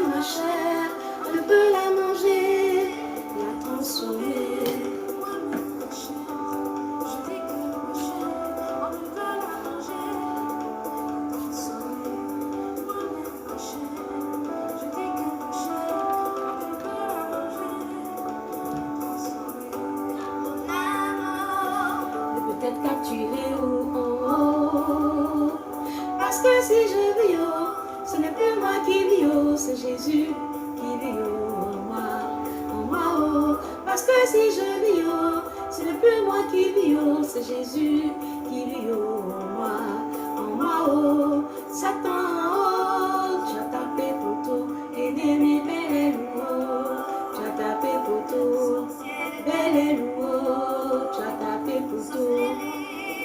ma chair, on ne peut la manger, la transformer. Peut-être capturé parce que si je vis ce n'est plus moi qui vis c'est Jésus qui vit en moi, oh. Parce que si je vis ce n'est plus moi qui vis c'est Jésus qui vit en moi, oh. Satan, oh, tu as tapé pour tout, ennemi, belle tu as tapé pour tout, belle tu as tapé pour tout,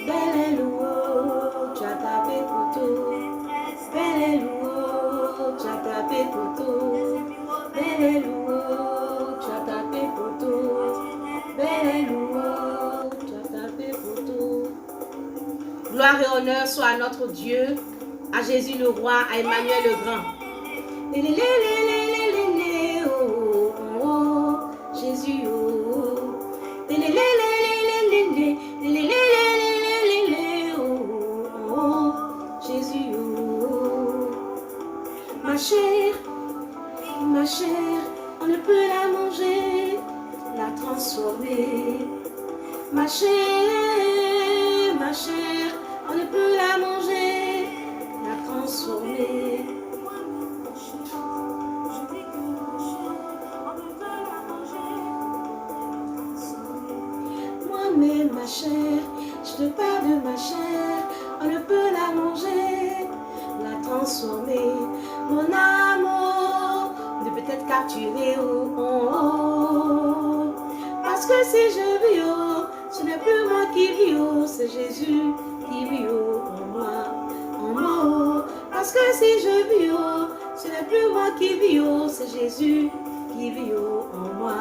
belle tu as tapé pour tout, belle tu as tapé pour tout, belle tu as tapé pour tout, belle tu as tapé pour tout. Gloire et honneur soit à notre Dieu, à Jésus le roi, à Emmanuel le grand. chair, on ne peut la manger, la transformer. Ma chair, on ne peut la manger, la transformer. Moi-même, ma chair, je te parle de ma chair, on ne peut la manger, la transformer. Mon amour ne peut être capturé, parce que si je vis, ce n'est plus moi qui vis, c'est Jésus qui vit en moi, parce que si je vis, ce n'est plus moi qui vis, c'est Jésus qui vit en moi,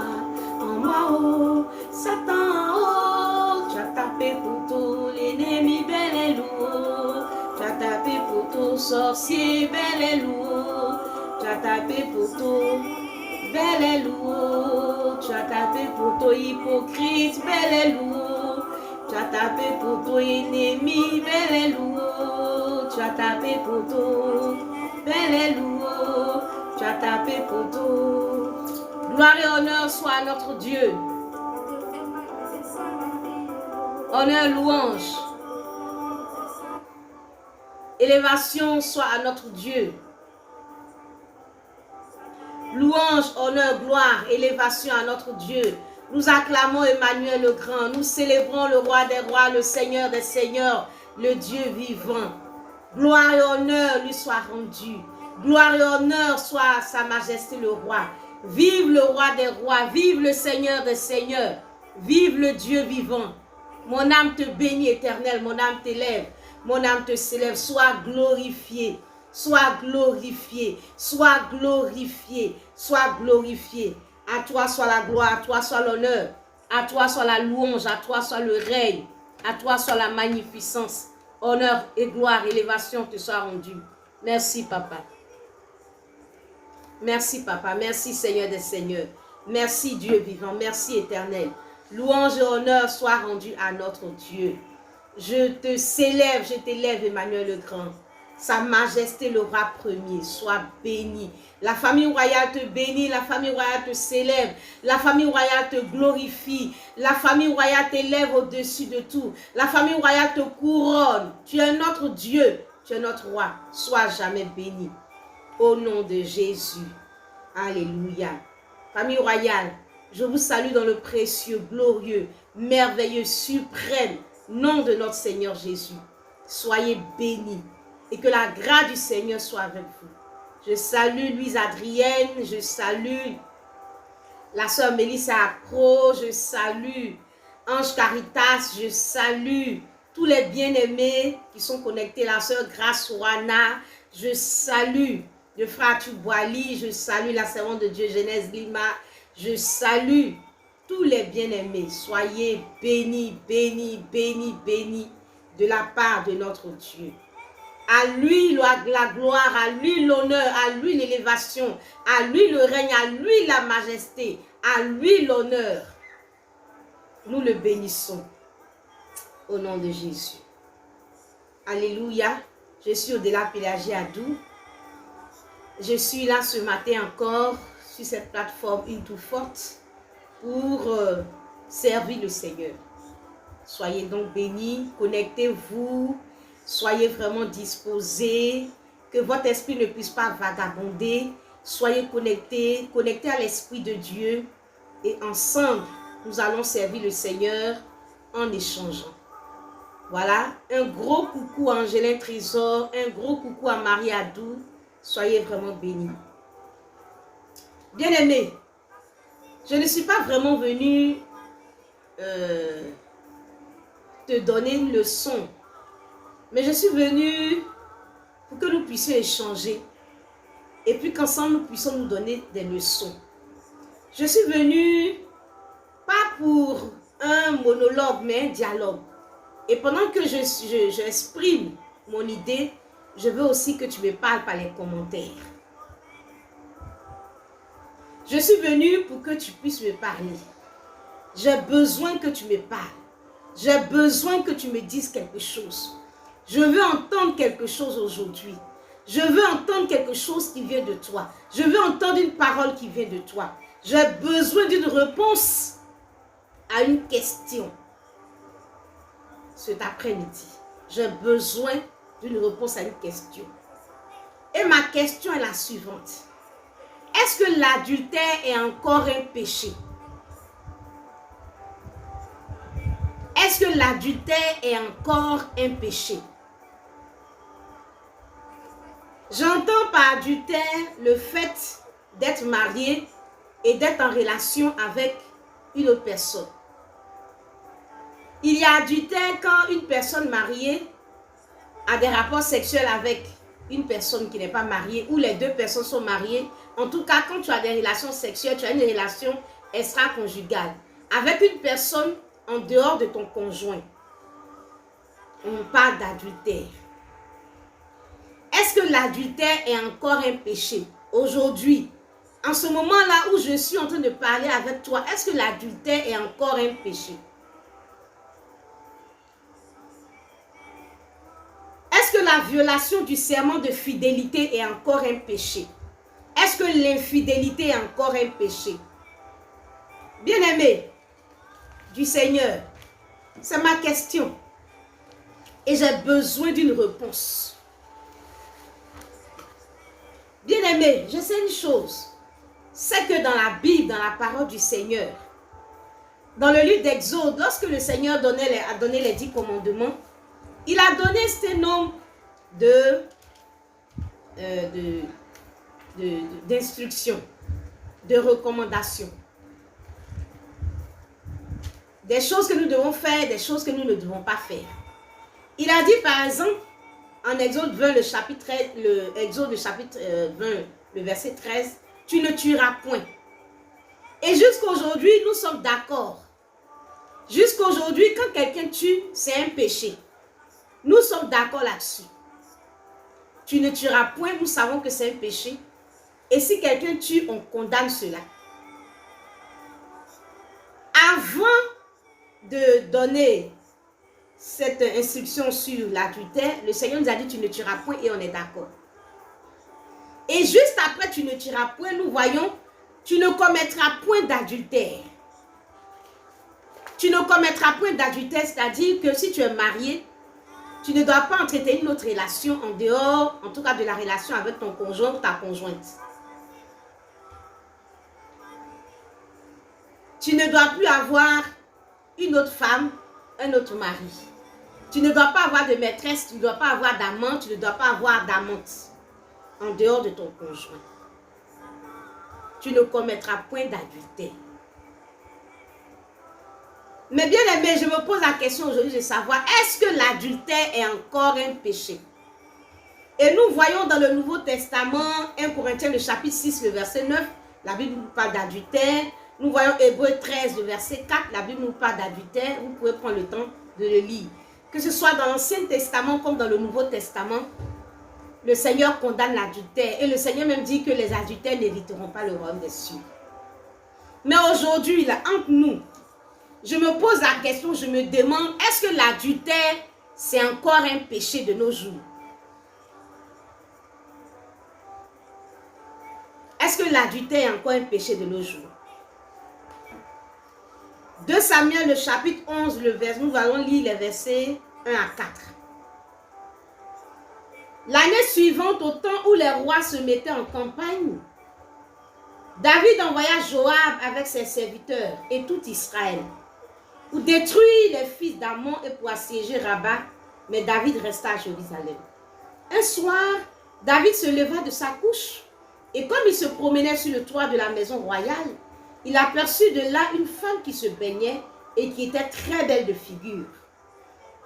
Satan, tu as tapé pour tout l'ennemi bel et lourd, tu as tapé pour tout sorcier bel et lourd, tu as tapé pour tout bel et lourd, tu as tapé pour tout hypocrite bel et lourd, tu as tapé pour tout ennemi bel et lourd, tu as tapé pour tout bel et lourd, tu as tapé pour tout. Gloire et honneur soit à notre Dieu. Honneur, louange. Élévation soit à notre Dieu. Louange, honneur, gloire, élévation à notre Dieu. Nous acclamons Emmanuel le Grand. Nous célébrons le Roi des Rois, le Seigneur des Seigneurs, le Dieu vivant. Gloire et honneur lui soit rendu. Gloire et honneur soit à sa majesté le Roi. Vive le Roi des Rois, vive le Seigneur des Seigneurs, vive le Dieu vivant. Mon âme te bénit, Éternel, mon âme t'élève, mon âme te célèbre. Sois glorifié, sois glorifié, sois glorifié, sois glorifié. À toi soit la gloire, à toi soit l'honneur, à toi soit la louange, à toi soit le règne, à toi soit la magnificence. Honneur et gloire, élévation te soit rendue. Merci, Papa. Merci, Papa. Merci, Seigneur des Seigneurs. Merci, Dieu vivant. Merci, Éternel. Louange et honneur soient rendus à notre Dieu. Je te célèbre, je t'élève, Emmanuel le Grand. Sa majesté, le roi premier, soit béni. La famille royale te bénit, la famille royale te célèbre, la famille royale te glorifie, la famille royale t'élève au-dessus de tout, la famille royale te couronne. Tu es notre Dieu, tu es notre roi. Sois jamais béni. Au nom de Jésus. Alléluia. Famille royale, je vous salue dans le précieux, glorieux, merveilleux, suprême nom de notre Seigneur Jésus. Soyez bénis et que la grâce du Seigneur soit avec vous. Je salue Louise Adrienne, je salue la sœur Mélissa Accro, je salue Ange Caritas, je salue tous les bien-aimés qui sont connectés, la sœur Grace Ouana, je salue le frère Tuboali, je salue la servante de Dieu Genèse Lima, je salue tous les bien-aimés. Soyez bénis, bénis, bénis, bénis de la part de notre Dieu. À lui la gloire, à lui l'honneur, à lui l'élévation, à lui le règne, à lui la majesté, à lui l'honneur. Nous le bénissons au nom de Jésus. Alléluia. Je suis au-delà Pélagie Adou. Je suis là ce matin encore sur cette plateforme Une Tout Forte pour servir le Seigneur. Soyez donc bénis, connectez-vous, soyez vraiment disposés, que votre esprit ne puisse pas vagabonder. Soyez connectés, connectés à l'Esprit de Dieu et ensemble, nous allons servir le Seigneur en échangeant. Voilà, un gros coucou à Angélin Trésor, un gros coucou à Marie Adou. Soyez vraiment bénis. Bien-aimés, je ne suis pas vraiment venue te donner une leçon, mais je suis venue pour que nous puissions échanger et puis qu'ensemble nous puissions nous donner des leçons. Je suis venue pas pour un monologue, mais un dialogue. Et pendant que j'exprime mon idée, je veux aussi que tu me parles par les commentaires. Je suis venue pour que tu puisses me parler. J'ai besoin que tu me parles. J'ai besoin que tu me dises quelque chose. Je veux entendre quelque chose aujourd'hui. Je veux entendre quelque chose qui vient de toi. Je veux entendre une parole qui vient de toi. J'ai besoin d'une réponse à une question cet après-midi. J'ai besoin d'une réponse à une question. Et ma question est la suivante. Est-ce que l'adultère est encore un péché? Est-ce que l'adultère est encore un péché? J'entends par adultère le fait d'être marié et d'être en relation avec une autre personne. Il y a adultère quand une personne mariée a des rapports sexuels avec une personne qui n'est pas mariée ou les deux personnes sont mariées. En tout cas, quand tu as des relations sexuelles, tu as une relation extra-conjugale avec une personne en dehors de ton conjoint. On parle d'adultère. Est-ce que l'adultère est encore un péché? Aujourd'hui, en ce moment-là où je suis en train de parler avec toi, est-ce que l'adultère est encore un péché? Est-ce que la violation du serment de fidélité est encore un péché? Est-ce que l'infidélité est encore un péché? Bien-aimé du Seigneur, c'est ma question. Et j'ai besoin d'une réponse. Bien-aimé, je sais une chose. C'est que dans la Bible, dans la parole du Seigneur, dans le livre d'Exode, lorsque le Seigneur a donné les 10 commandements, il a donné ce nombre d'instructions, de recommandations. Des choses que nous devons faire, des choses que nous ne devons pas faire. Il a dit par exemple, en Exode 20, le chapitre 20, le verset 13, « Tu ne tueras point ». Et jusqu'à aujourd'hui, nous sommes d'accord. Jusqu'à aujourd'hui, quand quelqu'un tue, c'est un péché. Nous sommes d'accord là-dessus. Tu ne tueras point, nous savons que c'est un péché. Et si quelqu'un tue, on condamne cela. Avant de donner cette instruction sur l'adultère, le Seigneur nous a dit tu ne tueras point et on est d'accord. Et juste après tu ne tueras point, nous voyons tu ne commettras point d'adultère. Tu ne commettras point d'adultère, c'est-à-dire que si tu es marié, tu ne dois pas entretenir une autre relation en dehors, en tout cas de la relation avec ton conjoint ou ta conjointe. Tu ne dois plus avoir une autre femme, un autre mari. Tu ne dois pas avoir de maîtresse, tu ne dois pas avoir d'amant, tu ne dois pas avoir d'amante en dehors de ton conjoint. Tu ne commettras point d'adultère. Mais bien aimé, je me pose la question aujourd'hui de savoir, est-ce que l'adultère est encore un péché? Et nous voyons dans le Nouveau Testament, 1 Corinthiens, le chapitre 6, le verset 9, la Bible nous parle d'adultère. Nous voyons Hébreux 13, le verset 4, la Bible nous parle d'adultère. Vous pouvez prendre le temps de le lire. Que ce soit dans l'Ancien Testament comme dans le Nouveau Testament, le Seigneur condamne l'adultère. Et le Seigneur même dit que les adultères n'hériteront pas le royaume des cieux. Mais aujourd'hui, là, entre nous, je me pose la question, je me demande, est-ce que l'adultère, c'est encore un péché de nos jours? Est-ce que l'adultère est encore un péché de nos jours? 2 Samuel, le chapitre 11, le verset, nous allons lire les versets 1 à 4. L'année suivante, au temps où les rois se mettaient en campagne, David envoya Joab avec ses serviteurs et tout Israël pour détruire les fils d'Ammon et pour assiéger Rabat, mais David resta à Jérusalem. Un soir, David se leva de sa couche et comme il se promenait sur le toit de la maison royale, il aperçut de là une femme qui se baignait et qui était très belle de figure.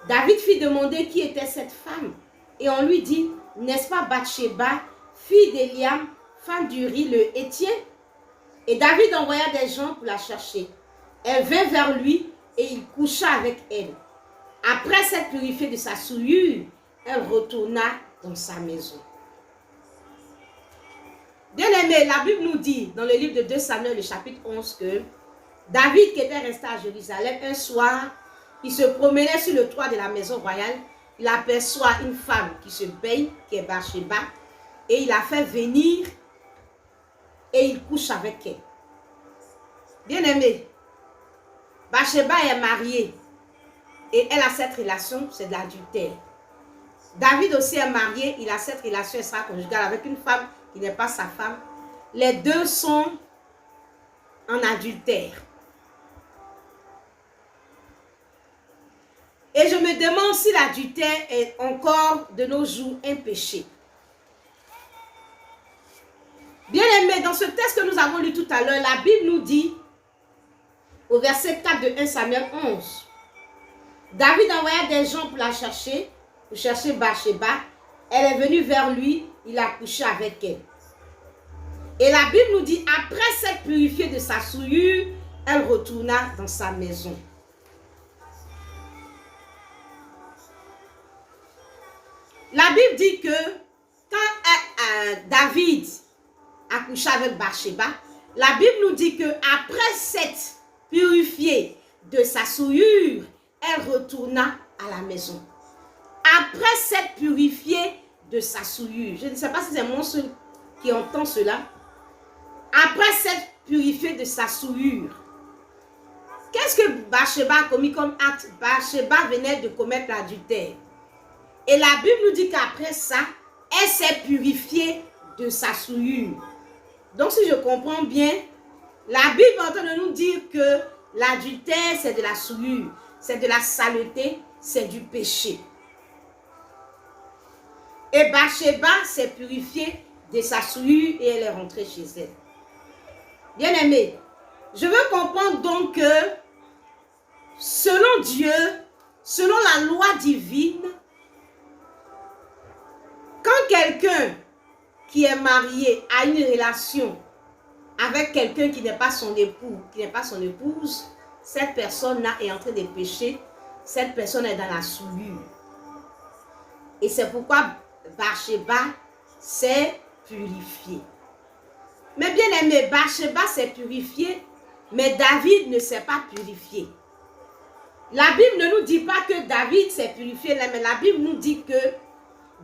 David fit demander qui était cette femme et on lui dit, n'est-ce pas Bathsheba, fille d'Eliam, femme d'Uri le Héthien? Et David envoya des gens pour la chercher. Elle vint vers lui et il coucha avec elle. Après s'être purifiée de sa souillure, elle retourna dans sa maison. Bien-aimé, la Bible nous dit dans le livre de 2 Samuel, le chapitre 11, que David, qui était resté à Jérusalem, un soir, il se promenait sur le toit de la maison royale. Il aperçoit une femme qui se baigne, qui est Bathsheba. et il la fait venir et il couche avec elle. Bien aimé, Bathsheba est mariée et elle a cette relation, c'est de l'adultère. David aussi est marié, il a cette relation extra-conjugale avec une femme qui n'est pas sa femme. Les deux sont en adultère. Et je me demande si l'adultère est encore de nos jours un péché. Bien aimé, dans ce texte que nous avons lu tout à l'heure, la Bible nous dit, au verset 4 de 1 Samuel 11, David envoya des gens pour la chercher, pour chercher Bathsheba. Elle est venue vers lui, il a couché avec elle. Et la Bible nous dit, après s'être purifiée de sa souillure, elle retourna dans sa maison. La Bible dit que quand David a couché avec Bathsheba, la Bible nous dit que après s'être purifiée de sa souillure, elle retourna à la maison. Après s'être purifiée de sa souillure. Je ne sais pas si c'est moi seul qui entend cela. Après s'être purifiée de sa souillure. Qu'est-ce que Bathsheba a commis comme acte? Bathsheba venait de commettre l'adultère. Et la Bible nous dit qu'après ça, elle s'est purifiée de sa souillure. Donc si je comprends bien, la Bible est en train de nous dire que l'adultère, c'est de la souillure, c'est de la saleté, c'est du péché. Et Bathsheba s'est purifiée de sa souillure et elle est rentrée chez elle. Bien aimé, je veux comprendre donc que selon Dieu, selon la loi divine, quand quelqu'un qui est marié a une relation avec quelqu'un qui n'est pas son époux, qui n'est pas son épouse, cette personne-là est en train de pécher, cette personne est dans la souillure. Et c'est pourquoi Bathsheba s'est purifiée. Mais bien aimé, Bathsheba s'est purifiée, mais David ne s'est pas purifié. La Bible ne nous dit pas que David s'est purifié, mais la Bible nous dit que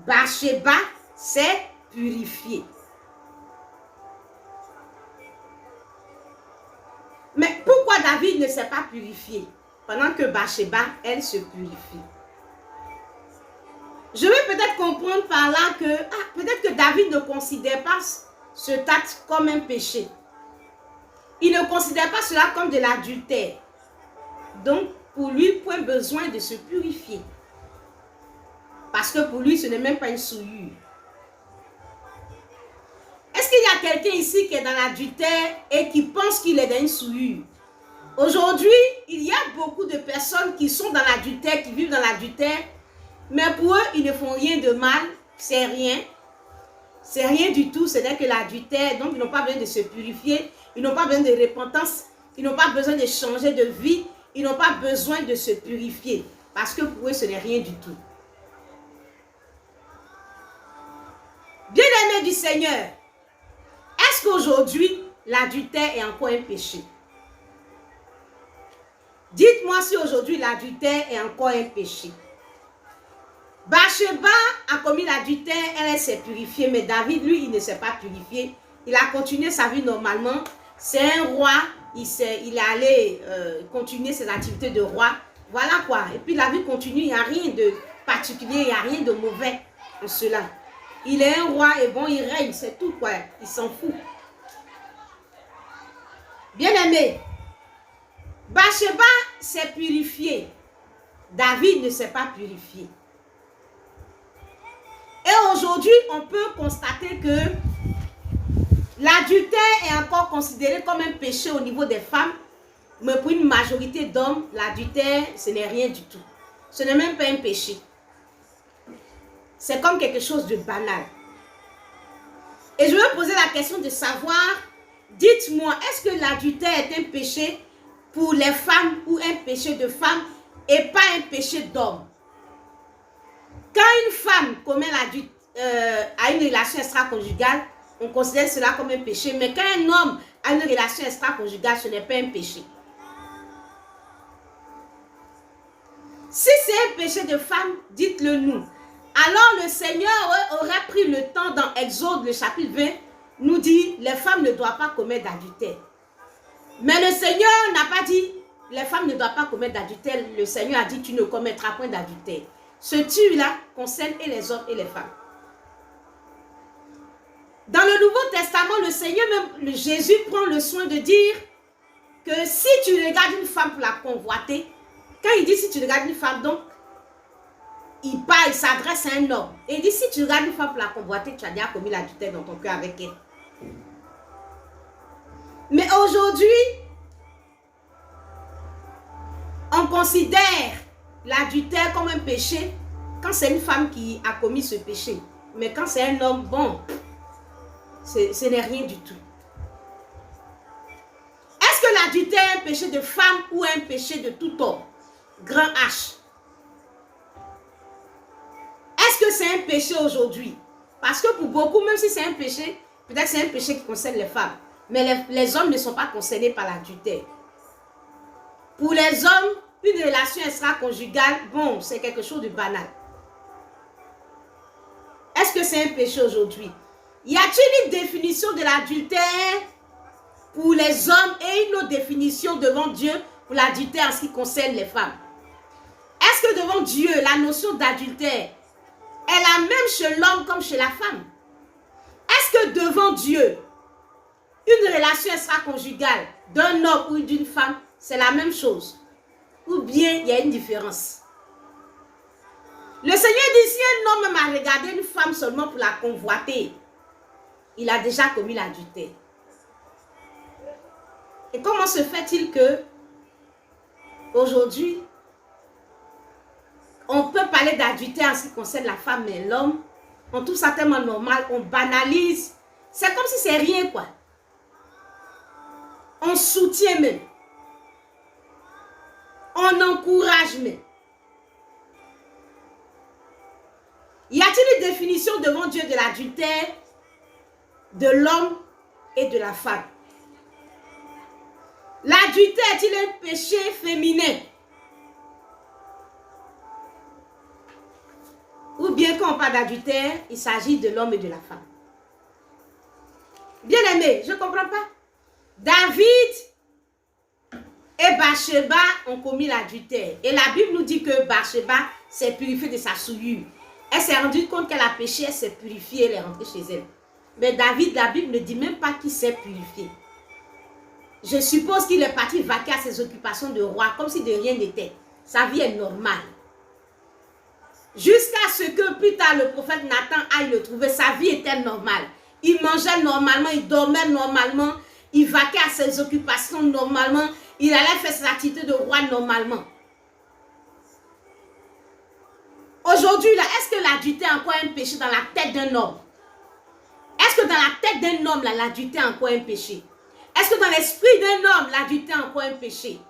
Bathsheba s'est purifiée. Mais pourquoi David ne s'est pas purifié pendant que Bathsheba, elle, se purifie? Je vais peut-être comprendre par là que peut-être que David ne considère pas cet acte comme un péché. Il ne considère pas cela comme de l'adultère. Donc, pour lui, point besoin de se purifier. Parce que pour lui, ce n'est même pas une souillure. Est-ce qu'il y a quelqu'un ici qui est dans l'adultère et qui pense qu'il est dans une souillure? Aujourd'hui, il y a beaucoup de personnes qui sont dans l'adultère, qui vivent dans l'adultère, mais pour eux, ils ne font rien de mal, c'est rien. C'est rien du tout, ce n'est que l'adultère, donc ils n'ont pas besoin de se purifier, ils n'ont pas besoin de repentance, ils n'ont pas besoin de changer de vie, ils n'ont pas besoin de se purifier, parce que pour eux, ce n'est rien du tout. Bien-aimés du Seigneur, est-ce qu'aujourd'hui, l'adultère est encore un péché? Dites-moi si aujourd'hui, l'adultère est encore un péché. Bathsheba a commis l'adultère, elle s'est purifiée, mais David, lui, il ne s'est pas purifié. Il a continué sa vie normalement. C'est un roi, il est allé continuer ses activités de roi. Voilà quoi. Et puis la vie continue, il n'y a rien de particulier, il n'y a rien de mauvais en cela. Il est un roi et bon, il règne, c'est tout quoi. Il s'en fout. Bien-aimé, Bathsheba s'est purifiée. David ne s'est pas purifié. Et aujourd'hui, on peut constater que l'adultère est encore considéré comme un péché au niveau des femmes, mais pour une majorité d'hommes, l'adultère, ce n'est rien du tout. Ce n'est même pas un péché. C'est comme quelque chose de banal. Et je vais poser la question de savoir, dites-moi, est-ce que l'adultère est un péché pour les femmes ou un péché de femmes et pas un péché d'homme? Quand une femme commet a une relation extra-conjugale, on considère cela comme un péché. Mais quand un homme a une relation extra-conjugale, ce n'est pas un péché. Si c'est un péché de femme, dites-le nous. Alors le Seigneur aurait pris le temps dans Exode, le chapitre 20, nous dit, les femmes ne doivent pas commettre d'adultère. Mais le Seigneur n'a pas dit, les femmes ne doivent pas commettre d'adultère. Le Seigneur a dit, tu ne commettras point d'adultère. Ce tu-là concerne et les hommes et les femmes. Dans le Nouveau Testament, le Seigneur, même Jésus prend le soin de dire que si tu regardes une femme pour la convoiter, quand il dit si tu regardes une femme, donc, il parle, il s'adresse à un homme. Et il dit si tu regardes une femme pour la convoiter, tu as déjà commis l'adultère dans ton cœur avec elle. Mais aujourd'hui, on considère l'adultère comme un péché quand c'est une femme qui a commis ce péché. Mais quand c'est un homme, bon, ce n'est rien du tout. Est-ce que l'adultère est un péché de femme ou un péché de tout homme? Grand H. Est-ce que c'est un péché aujourd'hui? Parce que pour beaucoup, même si c'est un péché, peut-être c'est un péché qui concerne les femmes. Mais les hommes ne sont pas concernés par l'adultère. Pour les hommes, une relation extra-conjugale, bon, c'est quelque chose de banal. Est-ce que c'est un péché aujourd'hui? Y a-t-il une définition de l'adultère pour les hommes et une autre définition devant Dieu pour l'adultère en ce qui concerne les femmes? Est-ce que devant Dieu, la notion d'adultère est la même chez l'homme comme chez la femme? Est-ce que devant Dieu, une relation extra-conjugale d'un homme ou d'une femme, c'est la même chose? Ou bien il y a une différence? Le Seigneur dit, si un homme m'a regardé une femme seulement pour la convoiter, il a déjà commis l'adultère. Et comment se fait-il que aujourd'hui, on peut parler d'adultère en ce qui concerne la femme et l'homme, on trouve ça tellement normal, on banalise, c'est comme si c'est rien quoi. On soutient même. On encourage même. Y a-t-il une définition devant Dieu de l'adultère de l'homme et de la femme? L'adultère est-il un péché féminin? Ou bien quand on parle d'adultère, il s'agit de l'homme et de la femme? Bien aimé, je ne comprends pas. David et Bathsheba ont commis l'adultère. Et la Bible nous dit que Bathsheba s'est purifiée de sa souillure. Elle s'est rendue compte qu'elle a péché, elle s'est purifiée, elle est rentrée chez elle. Mais David, la Bible ne dit même pas qu'il s'est purifié. Je suppose qu'il est parti vaquer à ses occupations de roi, comme si de rien n'était. Sa vie est normale. Jusqu'à ce que plus tard le prophète Nathan aille le trouver, sa vie était normale. Il mangeait normalement, il dormait normalement, il vaquait à ses occupations normalement, il allait faire ses activités de roi normalement. Aujourd'hui, là, est-ce que l'adultère est encore un péché dans la tête d'un homme? Est-ce que dans la tête d'un homme, l'adultère est encore un péché? Est-ce que dans l'esprit d'un homme, l'adultère est encore un péché?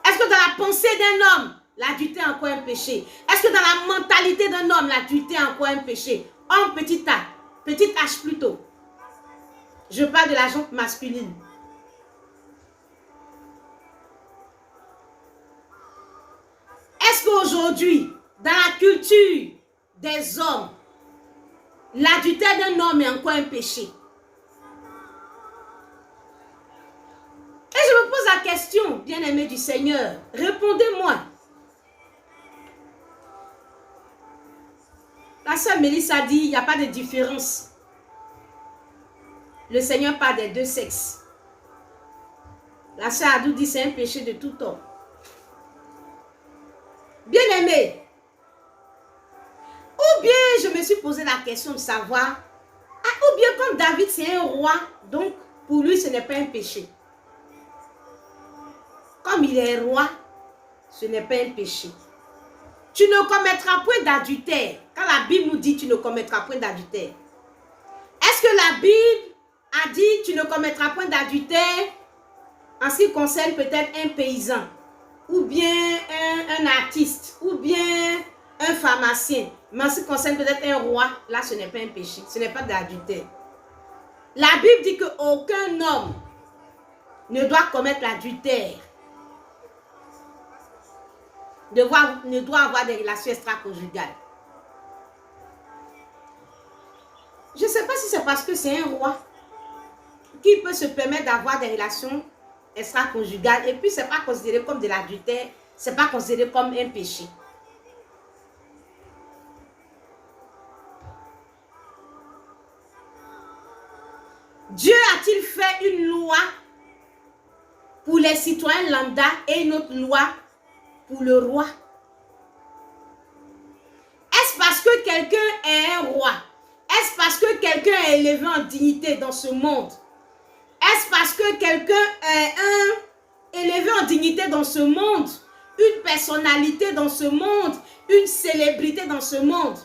Est-ce que dans la pensée d'un homme, l'adultère est encore un péché? Est-ce que dans la mentalité d'un homme, l'adultère est encore un péché? Homme, petit a, petit h plutôt. Je parle de la gente masculine. Est-ce qu'aujourd'hui, dans la culture des hommes, l'adultère d'un homme est encore un péché? Et je me pose la question, bien-aimé du Seigneur, répondez-moi. La sœur Mélissa dit, il n'y a pas de différence. Le Seigneur parle des deux sexes. La sœur Adou dit, c'est un péché de tout homme. Bien-aimé, ou bien je me suis posé la question de savoir, ou bien comme David c'est un roi, donc pour lui ce n'est pas un péché. Comme il est roi, ce n'est pas un péché. Tu ne commettras point d'adultère. Quand la Bible nous dit tu ne commettras point d'adultère, est-ce que la Bible a dit tu ne commettras point d'adultère en ce qui concerne peut-être un paysan, ou bien un artiste, ou bien un pharmacien, mais en ce qui concerne peut-être un roi, là ce n'est pas un péché, ce n'est pas d'adultère. La Bible dit qu'aucun homme ne doit commettre l'adultère, ne doit avoir des relations extra-conjugales. Je ne sais pas si c'est parce que c'est un roi qui peut se permettre d'avoir des relations extra-conjugales et puis ce n'est pas considéré comme de l'adultère, ce n'est pas considéré comme un péché. Dieu a-t-il fait une loi pour les citoyens lambda et une autre loi pour le roi? Est-ce parce que quelqu'un est un roi? Est-ce parce que quelqu'un est élevé en dignité dans ce monde? Est-ce parce que quelqu'un est élevé en dignité dans ce monde, une personnalité dans ce monde, une célébrité dans ce monde,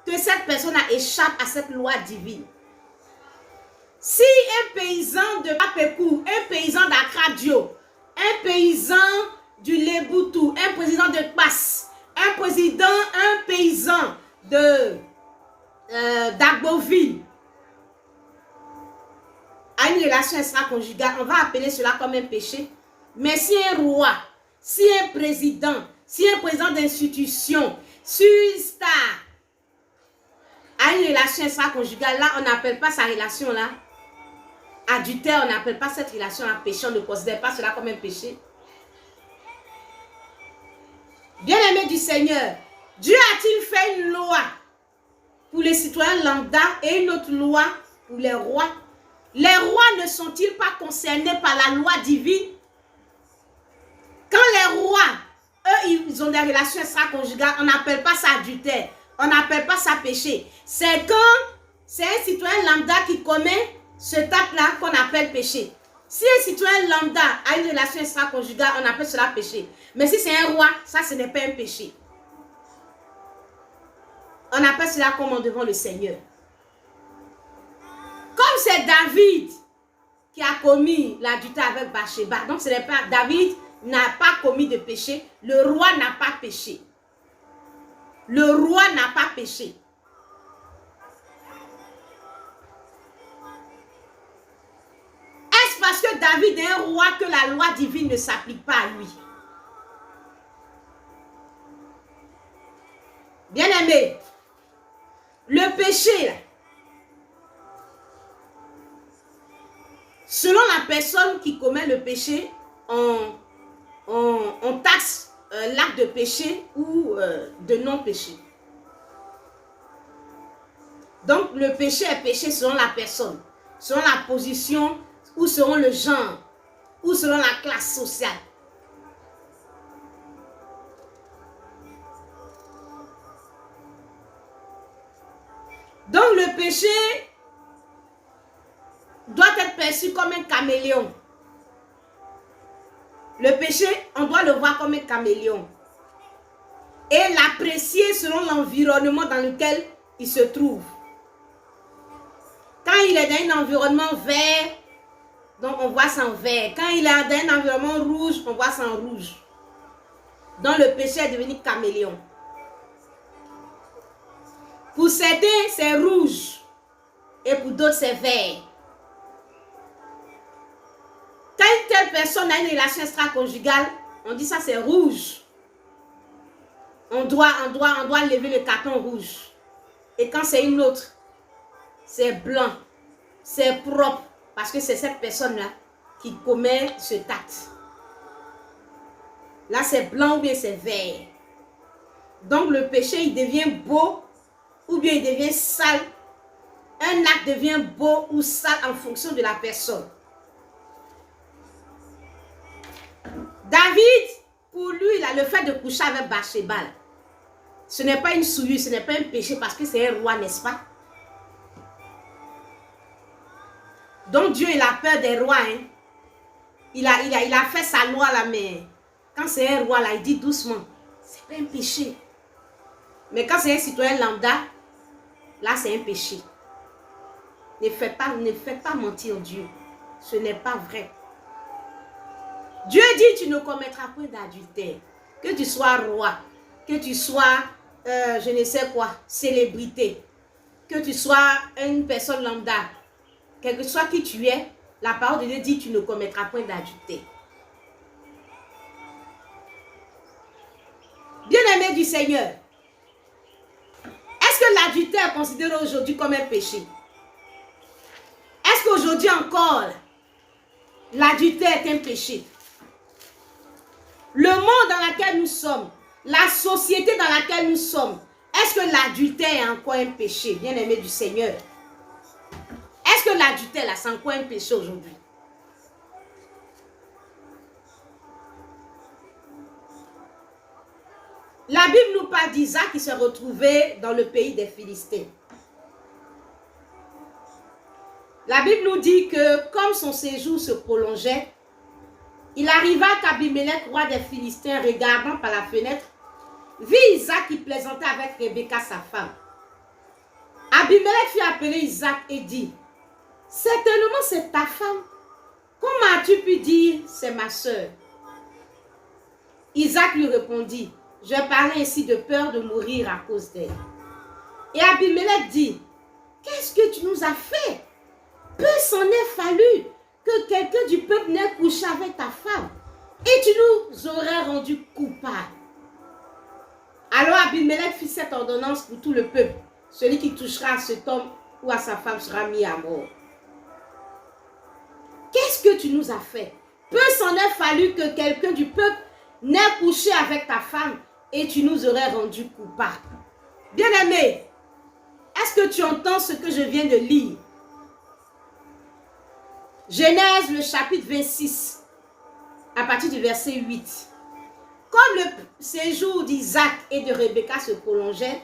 que cette personne échappe à cette loi divine? Si un paysan de Papékou, un paysan d'Akradio, un paysan du Leboutou, un président de Kpass, un paysan de d'Agboville a une relation extra-conjugale, on va appeler cela comme un péché. Mais si un roi, si un président d'institution, si une star a une relation extra-conjugale, là, on n'appelle pas sa relation là adultère, on n'appelle pas cette relation là péché, on ne considère pas cela comme un péché. Bien-aimé du Seigneur, Dieu a-t-il fait une loi pour les citoyens lambda et une autre loi pour les rois? Les rois ne sont-ils pas concernés par la loi divine? Quand les rois, eux, ils ont des relations extra-conjugales, on n'appelle pas ça adultère, on n'appelle pas ça péché. C'est quand c'est un citoyen lambda qui commet ce acte-là qu'on appelle péché. Si un citoyen lambda a une relation extra-conjugale, on appelle cela péché. Mais si c'est un roi, ça, ce n'est pas un péché. On appelle cela comme devant le Seigneur. Comme c'est David qui a commis l'adultère avec Bathsheba, donc ce n'est pas David n'a pas commis de péché, le roi n'a pas péché. Le roi n'a pas péché. Est-ce parce que David est un roi que la loi divine ne s'applique pas à lui? Bien-aimé, le péché, là, selon la personne qui commet le péché, on taxe l'acte de péché ou de non-péché. Donc, le péché est péché selon la personne, selon la position, ou selon le genre, ou selon la classe sociale. Donc, le péché doit être perçu comme un caméléon. Le péché, on doit le voir comme un caméléon. Et l'apprécier selon l'environnement dans lequel il se trouve. Quand il est dans un environnement vert, donc on voit ça en vert. Quand il est dans un environnement rouge, on voit ça en rouge. Donc le péché est devenu caméléon. Pour certains, c'est rouge. Et pour d'autres, c'est vert. Quand une telle personne a une relation extra-conjugale, on dit ça c'est rouge. On doit lever le carton rouge. Et quand c'est une autre, c'est blanc, c'est propre. Parce que c'est cette personne-là qui commet ce acte. Là, c'est blanc ou bien c'est vert. Donc, le péché, il devient beau ou bien il devient sale. Un acte devient beau ou sale en fonction de la personne. David, pour lui, là, le fait de coucher avec Bathsheba, ce n'est pas une souillure, ce n'est pas un péché parce que c'est un roi, n'est-ce pas? Donc Dieu, il a peur des rois. Hein? Il a fait sa loi là, mais quand c'est un roi là, il dit doucement. C'est pas un péché. Mais quand c'est un citoyen lambda, là c'est un péché. Ne faites pas mentir Dieu. Ce n'est pas vrai. Dieu dit, tu ne commettras point d'adultère. Que tu sois roi, que tu sois, je ne sais quoi, célébrité, que tu sois une personne lambda, quel que soit qui tu es, la parole de Dieu dit, tu ne commettras point d'adultère. Bien-aimé du Seigneur, est-ce que l'adultère est considéré aujourd'hui comme un péché? qu'aujourd'hui encore, l'adultère est un péché? Le monde dans lequel nous sommes, la société dans laquelle nous sommes, est-ce que l'adultère est encore un péché, bien-aimé du Seigneur? Est-ce que l'adultère, là, c'est encore un péché aujourd'hui? La Bible nous parle d'Isaac qui s'est retrouvé dans le pays des Philistins. La Bible nous dit que comme son séjour se prolongeait, il arriva qu'Abimelech, roi des Philistins, regardant par la fenêtre, vit Isaac qui plaisantait avec Rebecca, sa femme. Abimelech fit appeler Isaac et dit, « Certainement c'est ta femme. Comment as-tu pu dire, c'est ma sœur? » Isaac lui répondit, « Je parlais ainsi de peur de mourir à cause d'elle. » Et Abimelech dit, « Qu'est-ce que tu nous as fait? Peu s'en est fallu que quelqu'un du peuple n'ait couché avec ta femme, et tu nous aurais rendus coupables. » Alors Abimelech fit cette ordonnance pour tout le peuple. Celui qui touchera à cet homme ou à sa femme sera mis à mort. Qu'est-ce que tu nous as fait? Peu s'en est fallu que quelqu'un du peuple n'ait couché avec ta femme et tu nous aurais rendus coupables. Bien-aimé, est-ce que tu entends ce que je viens de lire? Genèse, le chapitre 26, à partir du verset 8. Comme le séjour d'Isaac et de Rebecca se prolongeait,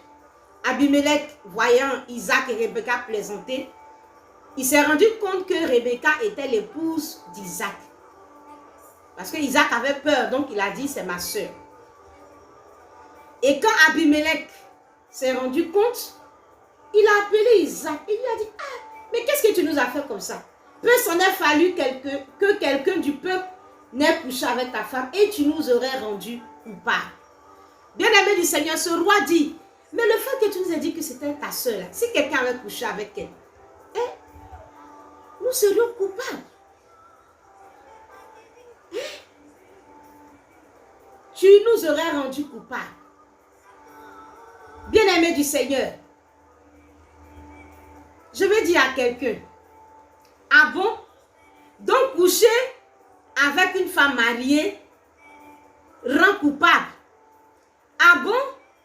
Abimelech, voyant Isaac et Rebecca plaisanter, il s'est rendu compte que Rebecca était l'épouse d'Isaac. Parce que Isaac avait peur, donc il a dit, c'est ma soeur. Et quand Abimelech s'est rendu compte, il a appelé Isaac et lui a dit, ah, mais qu'est-ce que tu nous as fait comme ça? Peu s'en est fallu que quelqu'un du peuple n'ait couché avec ta femme et tu nous aurais rendus coupables. Bien-aimé du Seigneur, ce roi dit, mais le fait que tu nous aies dit que c'était ta soeur, là, si quelqu'un avait couché avec elle, nous serions coupables. Tu nous aurais rendus coupables. Bien-aimé du Seigneur, je vais dire à quelqu'un, ah bon? Donc coucher avec une femme mariée rend coupable. Ah bon?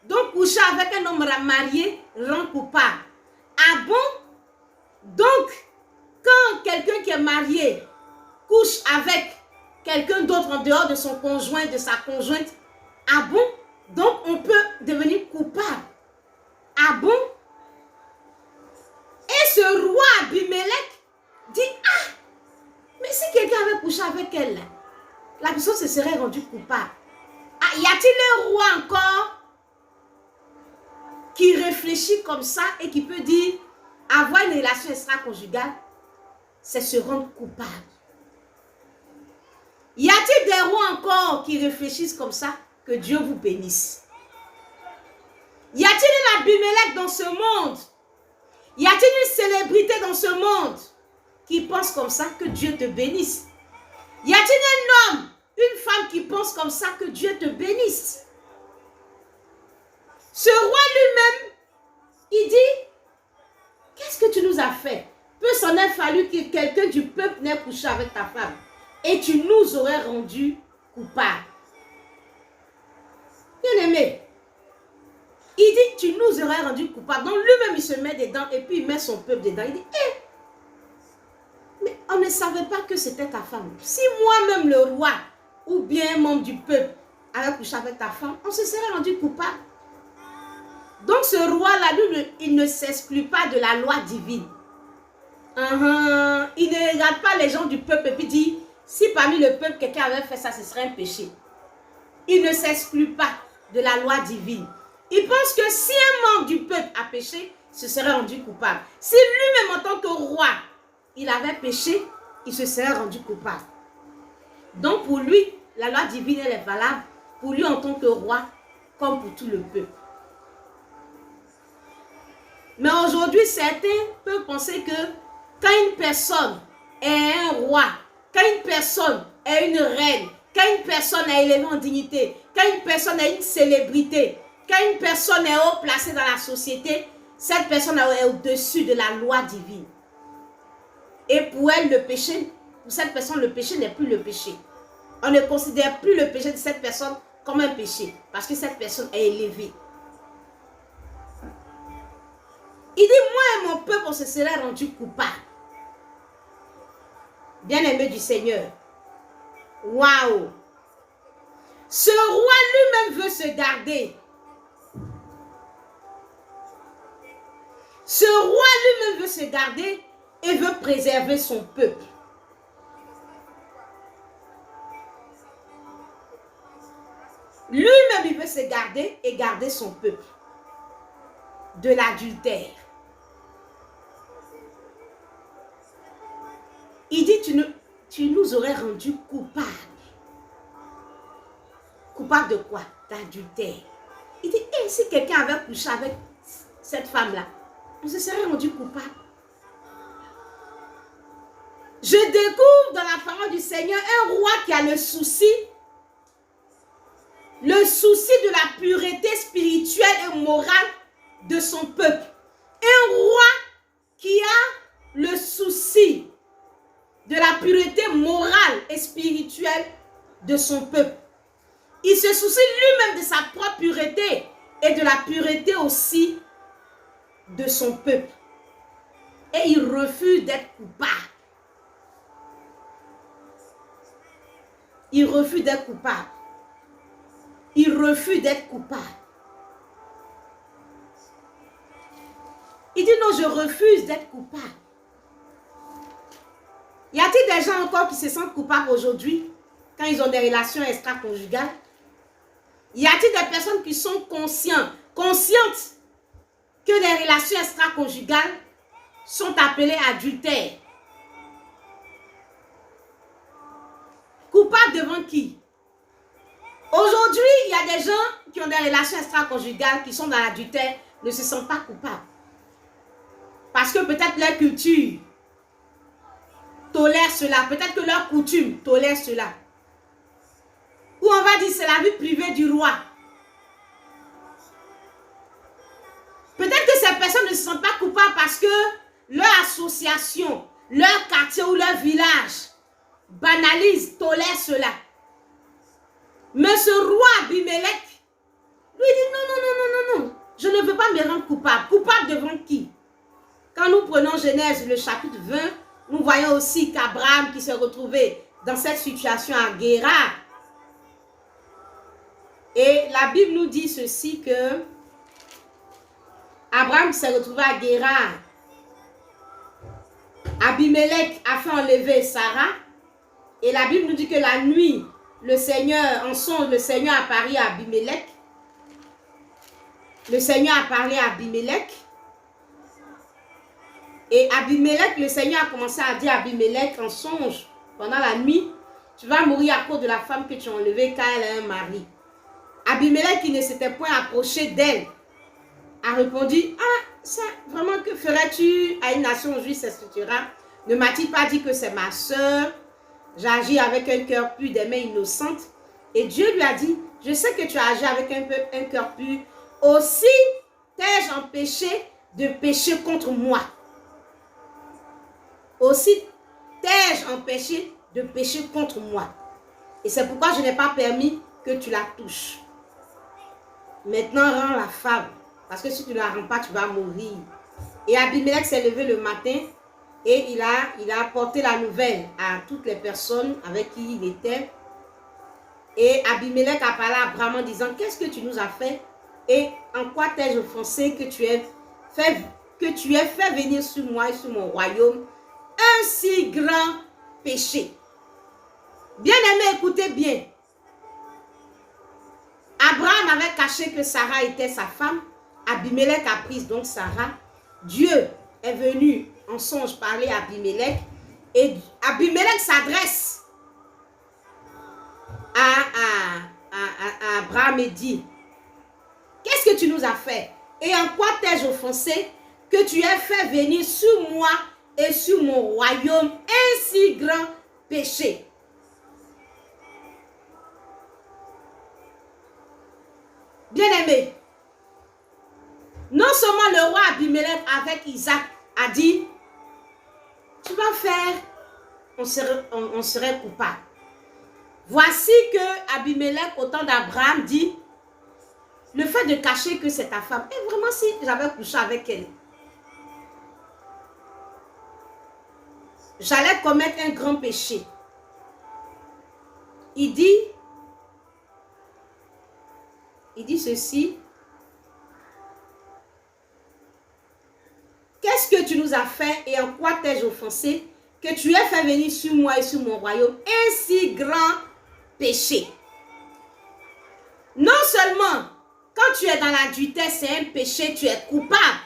Donc coucher avec un homme marié rend coupable. Ah bon? Donc, quand quelqu'un qui est marié couche avec quelqu'un d'autre en dehors de son conjoint, de sa conjointe, ah bon? Donc on peut devenir coupable. Ah bon? Et ce roi Abimelech dit, ah, mais si quelqu'un avait couché avec elle, la personne se serait rendue coupable. Ah, y a-t-il un roi encore qui réfléchit comme ça et qui peut dire, avoir une relation extra-conjugale, c'est se rendre coupable? Y a-t-il des rois encore qui réfléchissent comme ça? Que Dieu vous bénisse. Y a-t-il un Abimelech dans ce monde? Y a-t-il une célébrité dans ce monde qui pense comme ça? Que Dieu te bénisse. Y a-t-il un homme, une femme qui pense comme ça? Que Dieu te bénisse. Ce roi lui-même, il dit, qu'est-ce que tu nous as fait? Peu s'en est fallu que quelqu'un du peuple n'ait couché avec ta femme et tu nous aurais rendus coupables. Bien aimé, il dit, tu nous aurais rendus coupables. Donc lui-même, il se met dedans et puis il met son peuple dedans. Il dit, mais on ne savait pas que c'était ta femme. Si moi-même, le roi ou bien un membre du peuple avait couché avec ta femme, on se serait rendu coupable. Donc ce roi-là, lui, il ne s'exclut pas de la loi divine. Il ne regarde pas les gens du peuple et puis dit, si parmi le peuple, quelqu'un avait fait ça, ce serait un péché. Il ne s'exclut pas de la loi divine. Il pense que si un membre du peuple a péché, se serait rendu coupable. Si lui-même en tant que roi, il avait péché, il se serait rendu coupable. Donc pour lui, la loi divine, elle est valable pour lui en tant que roi, comme pour tout le peuple. Mais aujourd'hui, certains peuvent penser que quand une personne est un roi, quand une personne est une reine, quand une personne est élevée en dignité, quand une personne est une célébrité, quand une personne est haut placée dans la société, cette personne est au-dessus de la loi divine. Et pour elle, le péché, pour cette personne, le péché n'est plus le péché. On ne considère plus le péché de cette personne comme un péché, parce que cette personne est élevée. Il dit, moi et mon peuple, on se serait rendu coupable. Bien-aimé du Seigneur. Waouh! Ce roi lui-même veut se garder. Ce roi lui-même veut se garder et veut préserver son peuple. Lui-même, il veut se garder et garder son peuple de l'adultère. Il dit, tu nous aurais rendus coupables. Coupable de quoi? D'adultère. Il dit, et si quelqu'un avait couché avec cette femme-là, on se serait rendu coupable. Je découvre dans la parole du Seigneur un roi qui a le souci de la pureté spirituelle et morale de son peuple. Un roi qui a le souci de la pureté morale et spirituelle de son peuple. Il se soucie lui-même de sa propre pureté et de la pureté aussi de son peuple. Et il refuse d'être coupable. Il refuse d'être coupable. Il refuse d'être coupable. Il dit non, je refuse d'être coupable. Y a-t-il des gens encore qui se sentent coupables aujourd'hui quand ils ont des relations extra-conjugales? Y a-t-il des personnes qui sont conscientes que les relations extra-conjugales sont appelées adultères? Coupables devant qui? Aujourd'hui, il y a des gens qui ont des relations extra-conjugales qui sont dans l'adultère, ne se sentent pas coupables. Parce que peut-être leur culture tolère cela, peut-être que leur coutume tolère cela. Ou on va dire c'est la vie privée du roi. Peut-être que ces personnes ne se sentent pas coupables parce que leur association, leur quartier ou leur village banalise, tolère cela. Mais ce roi Abimelech lui dit non, non, non, non, non, non. Je ne veux pas me rendre coupable. Coupable devant qui? Quand nous prenons Genèse, le chapitre 20, nous voyons aussi qu'Abraham qui s'est retrouvé dans cette situation à Guérar. Et la Bible nous dit ceci que Abraham s'est retrouvé à Guérar. Abimelech a fait enlever Sarah. Et la Bible nous dit que la nuit, le Seigneur, en songe, le Seigneur a parlé à Abimelech. Le Seigneur a parlé à Abimelech. Et Abimelech, le Seigneur a commencé à dire à Abimelech en songe, pendant la nuit, tu vas mourir à cause de la femme que tu as enlevée car elle a un mari. Abimelech, qui ne s'était point approché d'elle, a répondu, ah, ça, vraiment, que ferais-tu à une nation juive, etc. Ne m'a-t-il pas dit que c'est ma soeur? J'agis avec un cœur pur, des mains innocentes. Et Dieu lui a dit, je sais que tu as agi avec un cœur pur. Aussi t'ai-je empêché de pécher contre moi. Aussi t'ai-je empêché de pécher contre moi. Et c'est pourquoi je n'ai pas permis que tu la touches. Maintenant, rends la femme. Parce que si tu ne la rends pas, tu vas mourir. Et Abimelech s'est levé le matin et il a apporté la nouvelle à toutes les personnes avec qui il était. Et Abimelech a parlé à Abraham en disant, qu'est-ce que tu nous as fait? Et en quoi t'ai-je offensé que tu aies fait venir sur moi et sur mon royaume un si grand péché? Bien-aimé, écoutez bien. Abraham avait caché que Sarah était sa femme. Abimelech a pris donc Sarah. Dieu est venu en songe parler à Abimelech. Et Abimelech s'adresse à Abraham et dit, qu'est-ce que tu nous as fait? Et en quoi t'ai-je offensé que tu aies fait venir sur moi et sur mon royaume un si grand péché? Bien-aimé, non seulement le roi Abimelech avec Isaac a dit, tu vas faire, on serait coupable. Voici que Abimelech, au temps d'Abraham, dit, le fait de cacher que c'est ta femme, et vraiment si j'avais couché avec elle, j'allais commettre un grand péché. Il dit ceci, qu'est-ce que tu nous as fait et en quoi t'ai-je offensé, que tu aies fait venir sur moi et sur mon royaume un si grand péché. Non seulement, quand tu es dans l'adultère, c'est un péché, tu es coupable.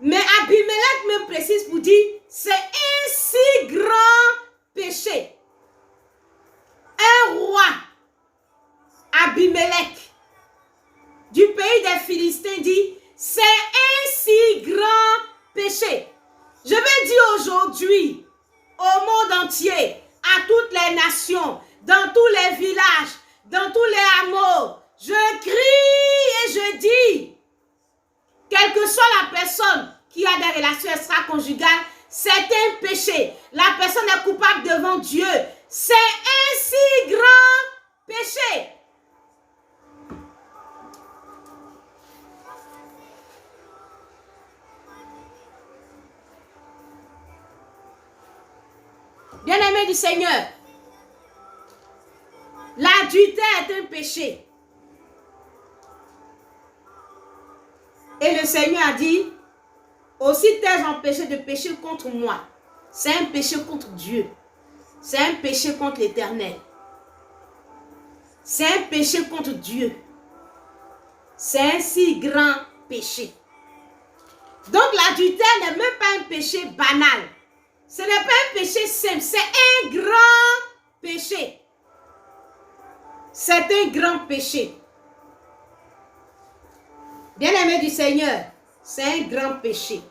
Mais Abimelech me précise pour dire, c'est un si grand péché. Un roi, Abimelech, du pays des Philistins dit, c'est un si grand péché. Je vais dire aujourd'hui, au monde entier, à toutes les nations, dans tous les villages, dans tous les hameaux, je crie et je dis, quelle que soit la personne qui a des relations extra-conjugales, c'est un péché. La personne est coupable devant Dieu. C'est un si grand péché. Bien-aimé du Seigneur, l'adultère est un péché. Et le Seigneur a dit, aussi t'ai-je empêché de pécher contre moi. C'est un péché contre Dieu. C'est un péché contre l'Éternel. C'est un péché contre Dieu. C'est un si grand péché. Donc l'adultère n'est même pas un péché banal. Ce n'est pas un péché simple, c'est un grand péché. C'est un grand péché. Bien-aimé du Seigneur, c'est un grand péché.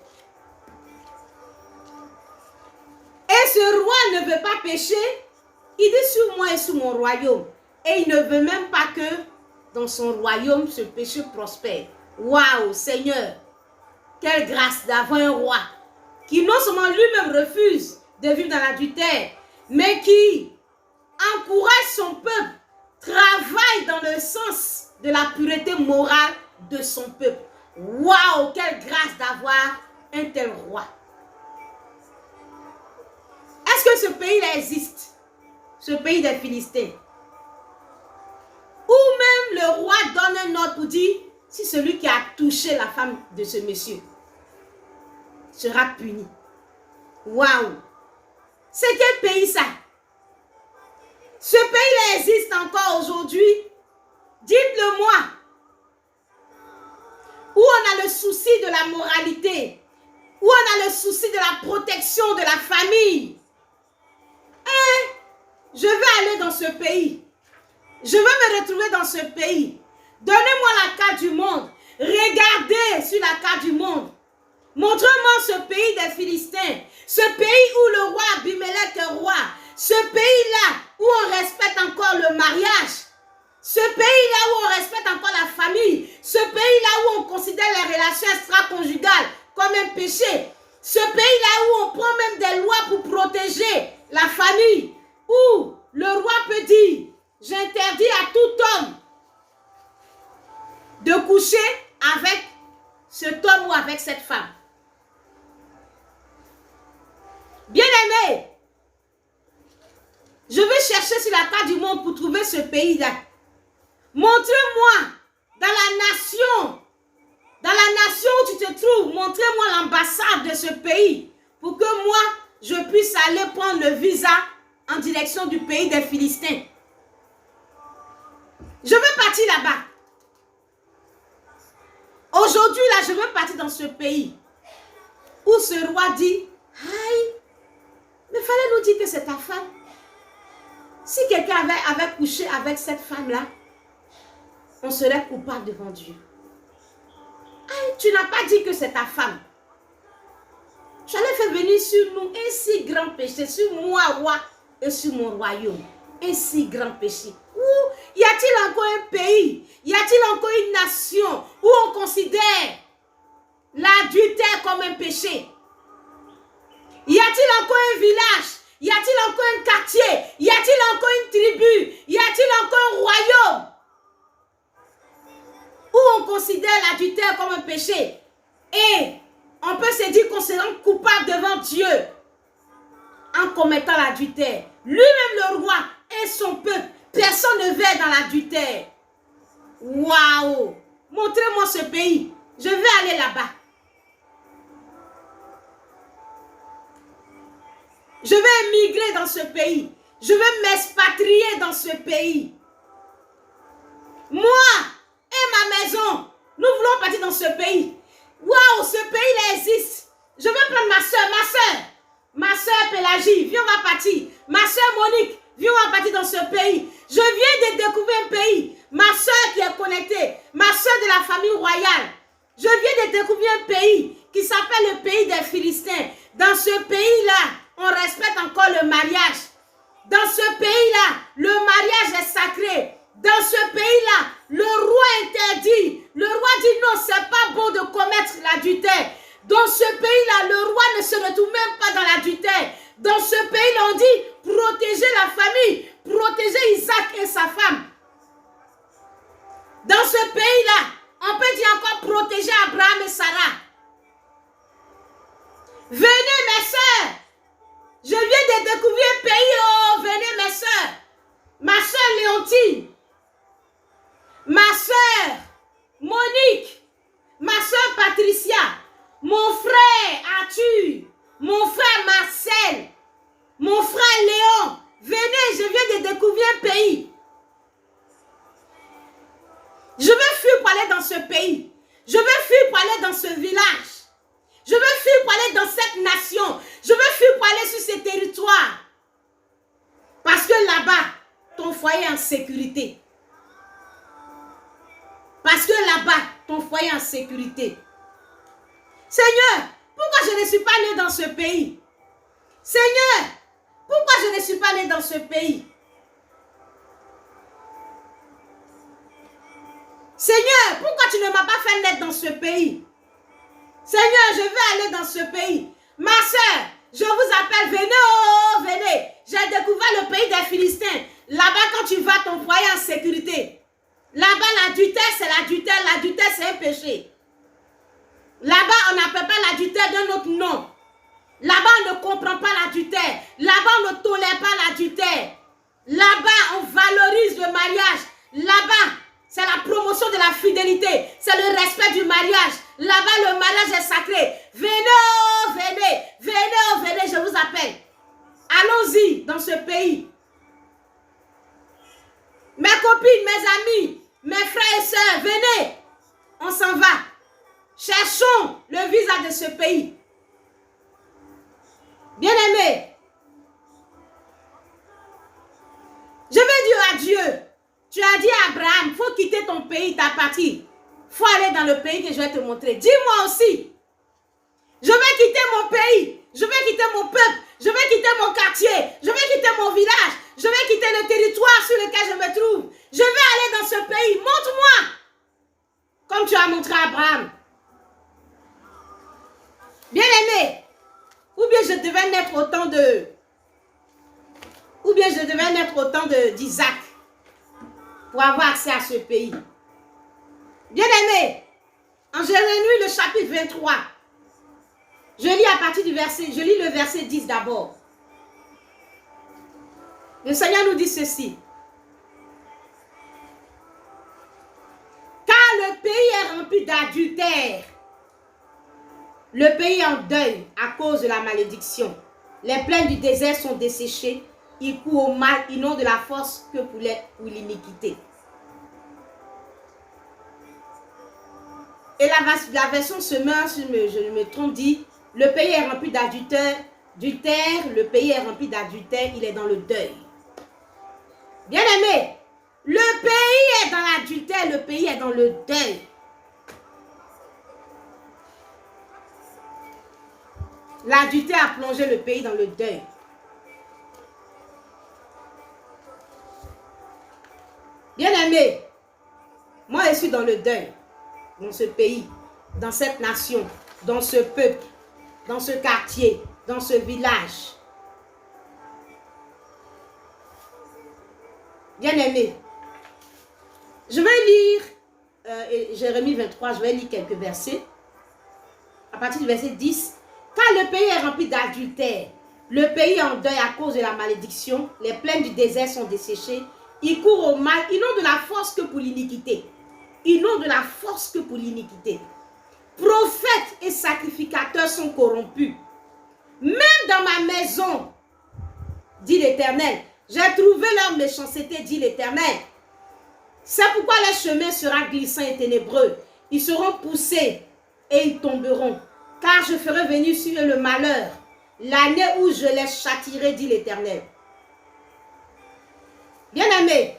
Et ce roi ne veut pas pécher. Il dit sur moi et sur mon royaume. Et il ne veut même pas que dans son royaume ce péché prospère. Waouh, Seigneur, quelle grâce d'avoir un roi qui non seulement lui-même refuse de vivre dans l'adultère, mais qui encourage son peuple, travaille dans le sens de la pureté morale de son peuple. Waouh, quelle grâce d'avoir un tel roi. Est-ce que ce pays-là existe? Ce pays des Philistins. Ou même le roi donne un ordre pour dire, si celui qui a touché la femme de ce monsieur sera puni. Waouh! C'est quel pays ça? Ce pays-là existe encore aujourd'hui? Dites-le moi. Où on a le souci de la moralité, où on a le souci de la protection de la famille. Je vais aller dans ce pays. Je veux me retrouver dans ce pays. Donnez-moi la carte du monde. Regardez sur la carte du monde. Montrez-moi ce pays des Philistins. Ce pays où le roi Abimelech est roi. Ce pays-là où on respecte encore le mariage. Ce pays-là où on respecte encore la famille. Ce pays-là où on considère les relations extra-conjugales comme un péché. Ce pays-là où on prend même des lois pour protéger la famille. Où le roi peut dire, j'interdis à tout homme de coucher avec cet homme ou avec cette femme. Bien-aimé, je vais chercher sur la carte du monde pour trouver ce pays-là. Montrez-moi dans la nation où tu te trouves, montrez-moi l'ambassade de ce pays pour que moi, je puisse aller prendre le visa en direction du pays des Philistins. Je veux partir là-bas. Aujourd'hui, là, je veux partir dans ce pays où ce roi dit, aïe, mais fallait nous dire que c'est ta femme. Si quelqu'un avait couché avec cette femme-là, on serait coupable devant Dieu. Aïe, tu n'as pas dit que c'est ta femme. Tu allais faire venir sur nous un si grand péché, sur moi, roi, et sur mon royaume. Un si grand péché. Où y a-t-il encore un pays, y a-t-il encore une nation où on considère l'adultère comme un péché? Y a-t-il encore un village? Y a-t-il encore un quartier? Y a-t-il encore une tribu? Y a-t-il encore un royaume où on considère l'adultère comme un péché? Et on peut se dire qu'on se rend coupable devant Dieu en commettant l'adultère. Lui-même le roi et son peuple, personne ne veille dans l'adultère. Waouh! Montrez-moi ce pays. Je vais aller là-bas. Je vais émigrer dans ce pays. Je vais m'expatrier dans ce pays. Moi et ma maison, nous voulons partir dans ce pays. Waouh, ce pays-là existe. Je vais prendre ma soeur Pélagie, viens, on va partir. Ma soeur Monique, viens, on va partir dans ce pays. Je viens de découvrir un pays. Ma soeur qui est connectée, ma soeur de la famille royale. Je viens de découvrir un pays qui s'appelle le pays des Philistins. Dans ce pays-là, on respecte encore le mariage. Dans ce pays-là, le mariage est sacré. Dans ce pays-là, le roi interdit. Le roi dit non, c'est pas bon de commettre l'adultère. Dans ce pays-là, le roi ne se retrouve même pas dans l'adultère. Dans ce pays-là, on dit protéger la famille, protéger Isaac et sa femme. Dans ce pays-là, on peut dire encore protéger Abraham et Sarah. Venez mes soeurs. Je viens de découvrir un pays. Oh, venez mes soeurs. Ma soeur Léontine. Ma soeur Monique. Ma soeur Patricia. Mon frère Arthur. Mon frère Marcel. Mon frère Léon. Venez, je viens de découvrir un pays. Je vais fuir pour aller dans ce pays. Je vais fuir pour aller dans ce village. Je veux fuir pour aller dans cette nation. Je veux fuir pour aller sur ces territoires. Parce que là-bas, ton foyer est en sécurité. Parce que là-bas, ton foyer est en sécurité. Seigneur, pourquoi je ne suis pas né dans ce pays? Seigneur, pourquoi je ne suis pas né dans ce pays? Seigneur, pourquoi tu ne m'as pas fait naître dans ce pays? Seigneur, je veux aller dans ce pays. Ma soeur, je vous appelle, venez, oh, venez. J'ai découvert le pays des Philistins. Là-bas, quand tu vas, ton foyer en sécurité. Là-bas, l'adultère, c'est l'adultère. L'adultère, c'est un péché. Là-bas, on n'appelle pas l'adultère d'un autre nom. Là-bas, on ne comprend pas l'adultère. Là-bas, on ne tolère pas l'adultère. Là-bas, on valorise le mariage. Là-bas, c'est la promotion de la fidélité. C'est le respect du mariage. Là-bas, le mariage est sacré. Venez, oh, venez. Venez, oh, venez, je vous appelle. Allons-y dans ce pays. Mes copines, mes amis, mes frères et sœurs, venez. On s'en va. Cherchons le visa de ce pays. Bien-aimé, je vais dire à Dieu, tu as dit à Abraham, il faut quitter ton pays, ta patrie. Il faut aller dans le pays que je vais te montrer. Dis-moi aussi. Je vais quitter mon pays. Je vais quitter mon peuple. Je vais quitter mon quartier. Je vais quitter mon village. Je vais quitter le territoire sur lequel je me trouve. Je vais aller dans ce pays. Montre-moi. Comme tu as montré à Abraham. Bien-aimé. Ou bien je devais naître autant de... Ou bien je devais naître autant d'Isaac pour avoir accès à ce pays. Bien-aimé, en Jérémie, le chapitre 23, je lis à partir du verset, je lis le verset 10 d'abord. Le Seigneur nous dit ceci. Car le pays est rempli d'adultère. Le pays est en deuil à cause de la malédiction. Les plaines du désert sont desséchées. Ils courent au mal, ils n'ont de la force que pour l'iniquité. Et la version Semeur, si je ne me trompe, dit, le pays est rempli d'adultère, le pays est rempli d'adultère, il est dans le deuil. Bien-aimé, le pays est dans l'adultère, le pays est dans le deuil. L'adultère a plongé le pays dans le deuil. Bien-aimé, moi je suis dans le deuil, dans ce pays, dans cette nation, dans ce peuple, dans ce quartier, dans ce village. Bien-aimé, je vais lire Jérémie 23, je vais lire quelques versets. À partir du verset 10, « Car le pays est rempli d'adultère, le pays est en deuil à cause de la malédiction, les plaines du désert sont desséchées, ils courent au mal, ils n'ont de la force que pour l'iniquité. Ils n'ont de la force que pour l'iniquité. Prophètes et sacrificateurs sont corrompus. Même dans ma maison, dit l'Éternel, j'ai trouvé leur méchanceté, dit l'Éternel. C'est pourquoi leur chemin sera glissant et ténébreux. Ils seront poussés et ils tomberont. Car je ferai venir sur eux le malheur, l'année où je les châtirai, dit l'Éternel. » Bien-aimés,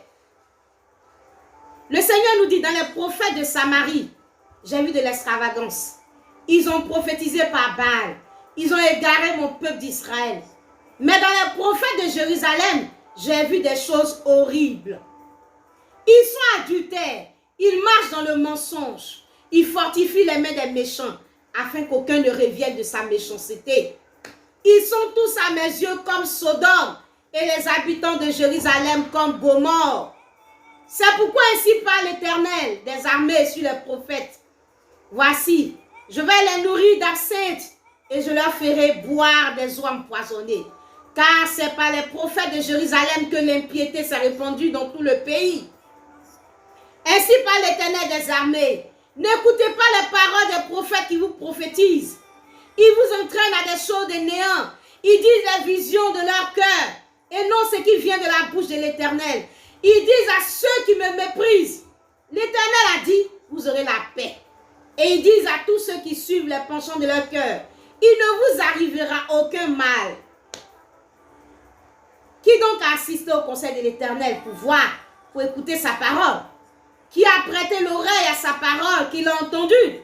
le Seigneur nous dit dans les prophètes de Samarie, j'ai vu de l'extravagance. Ils ont prophétisé par Baal. Ils ont égaré mon peuple d'Israël. Mais dans les prophètes de Jérusalem, j'ai vu des choses horribles. Ils sont adultères. Ils marchent dans le mensonge. Ils fortifient les mains des méchants afin qu'aucun ne revienne de sa méchanceté. Ils sont tous à mes yeux comme Sodome et les habitants de Jérusalem comme Gomorrhe. C'est pourquoi ainsi parle l'Éternel des armées sur les prophètes. Voici, je vais les nourrir d'absinthe et je leur ferai boire des eaux empoisonnées. Car c'est par les prophètes de Jérusalem que l'impiété s'est répandue dans tout le pays. Ainsi parle l'Éternel des armées. N'écoutez pas les paroles des prophètes qui vous prophétisent. Ils vous entraînent à des choses de néant. Ils disent les visions de leur cœur et non ce qui vient de la bouche de l'Éternel. Ils disent à ceux qui me méprisent, l'Éternel a dit, vous aurez la paix. Et ils disent à tous ceux qui suivent les penchants de leur cœur, il ne vous arrivera aucun mal. Qui donc a assisté au conseil de l'Éternel pour voir, pour écouter sa parole? Qui a prêté l'oreille à sa parole, qui l'a entendue?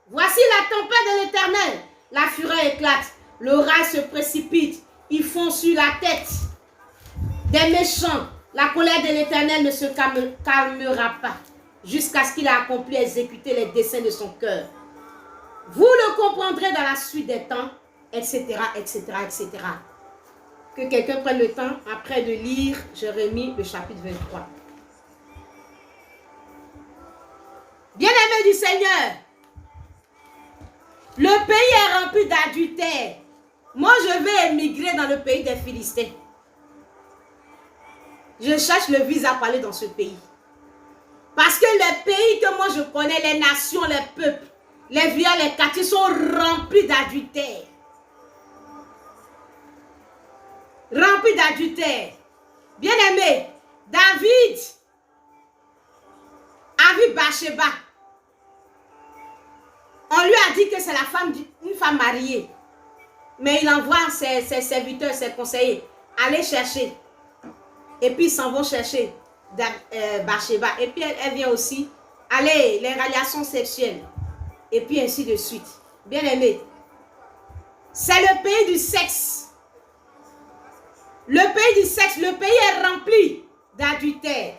Voici la tempête de l'Éternel. La fureur éclate, l'orage se précipite, ils font sur la tête des méchants. La colère de l'Éternel ne se calmera pas jusqu'à ce qu'il ait accompli et exécuté les desseins de son cœur. Vous le comprendrez dans la suite des temps, etc., etc., etc. Que quelqu'un prenne le temps après de lire Jérémie, le chapitre 23. Bien-aimés du Seigneur, le pays est rempli d'adultère. Moi, je vais émigrer dans le pays des Philistins. Je cherche le visa pour aller dans ce pays. Parce que les pays que moi je connais, les nations, les peuples, les villages, les quartiers sont remplis d'adultère. Remplis d'adultère. Bien-aimé, David a vu Bathsheba. On lui a dit que c'est la femme d'une femme mariée. Mais il envoie ses serviteurs, ses conseillers, aller chercher. Et puis ils s'en vont chercher Bathsheba. Et puis elle vient aussi. Allez, les relations sexuelles. Et puis ainsi de suite. Bien aimé. C'est le pays du sexe. Le pays du sexe. Le pays est rempli d'adultère.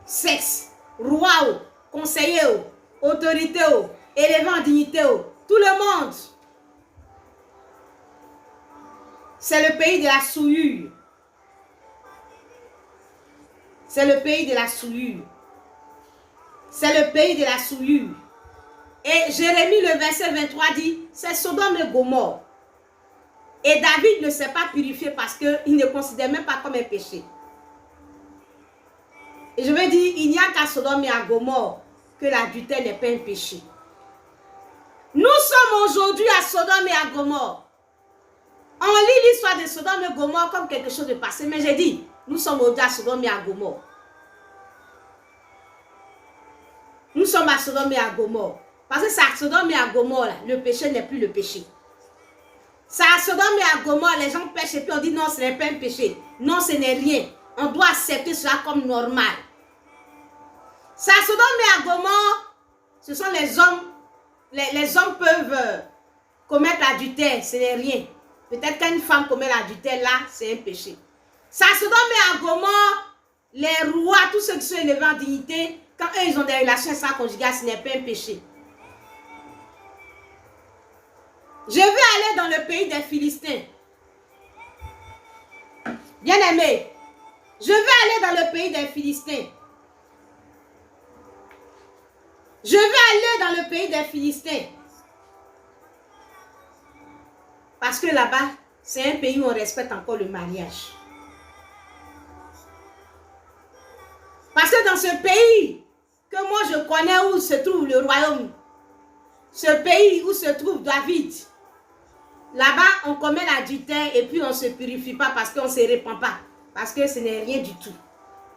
Sexe. Roi, conseiller, autorité, élevé en dignité. Tout le monde. C'est le pays de la souillure. C'est le pays de la souillure. C'est le pays de la souillure. Et Jérémie, le verset 23 dit, c'est Sodome et Gomorrhe. Et David ne s'est pas purifié parce qu'il ne considère même pas comme un péché. Et je veux dire, il n'y a qu'à Sodome et à Gomorrhe que l'adultère n'est pas un péché. Nous sommes aujourd'hui à Sodome et à Gomorrhe. On lit l'histoire de Sodome et Gomorre comme quelque chose de passé. Mais j'ai dit, nous sommes aujourd'hui à Sodome et à Gomorre. Nous sommes à Sodome et à Gomorre. Parce que c'est à Sodome et à Gomorre, là, le péché n'est plus le péché. C'est à Sodome et à Gomorre, les gens pêchent et puis on dit non, ce n'est pas un péché. Non, ce n'est rien. On doit accepter cela comme normal. C'est à Sodome et à Gomorre, ce sont les hommes. Les hommes peuvent commettre l'adultère, ce n'est rien. Peut-être qu'une femme commet l'adultère, là, c'est un péché. Ça se donne à Gomorre, les rois, tous ceux qui sont élevés en dignité, quand eux, ils ont des relations extra-conjugales, ce n'est pas un péché. Je veux aller dans le pays des Philistins. Bien-aimé, je veux aller dans le pays des Philistins. Je veux aller dans le pays des Philistins. Parce que là-bas, c'est un pays où on respecte encore le mariage. Parce que dans ce pays que moi je connais où se trouve le royaume, ce pays où se trouve David, là-bas on commet l'adultère et puis on ne se purifie pas parce qu'on ne se répand pas. Parce que ce n'est rien du tout.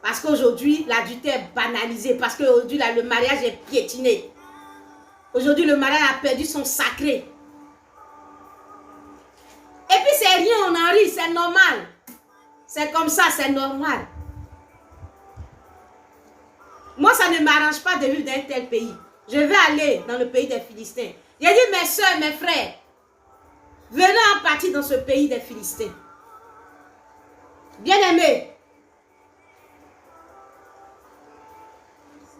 Parce qu'aujourd'hui, l'adultère est banalisé. Parce qu'aujourd'hui, le mariage est piétiné. Aujourd'hui, le mariage a perdu son sacré. Et puis, c'est rien, on en rit, c'est normal. C'est comme ça, c'est normal. Moi, ça ne m'arrange pas de vivre dans un tel pays. Je vais aller dans le pays des Philistins. J'ai dit, mes soeurs, mes frères, venez en partie dans ce pays des Philistins. Bien-aimés,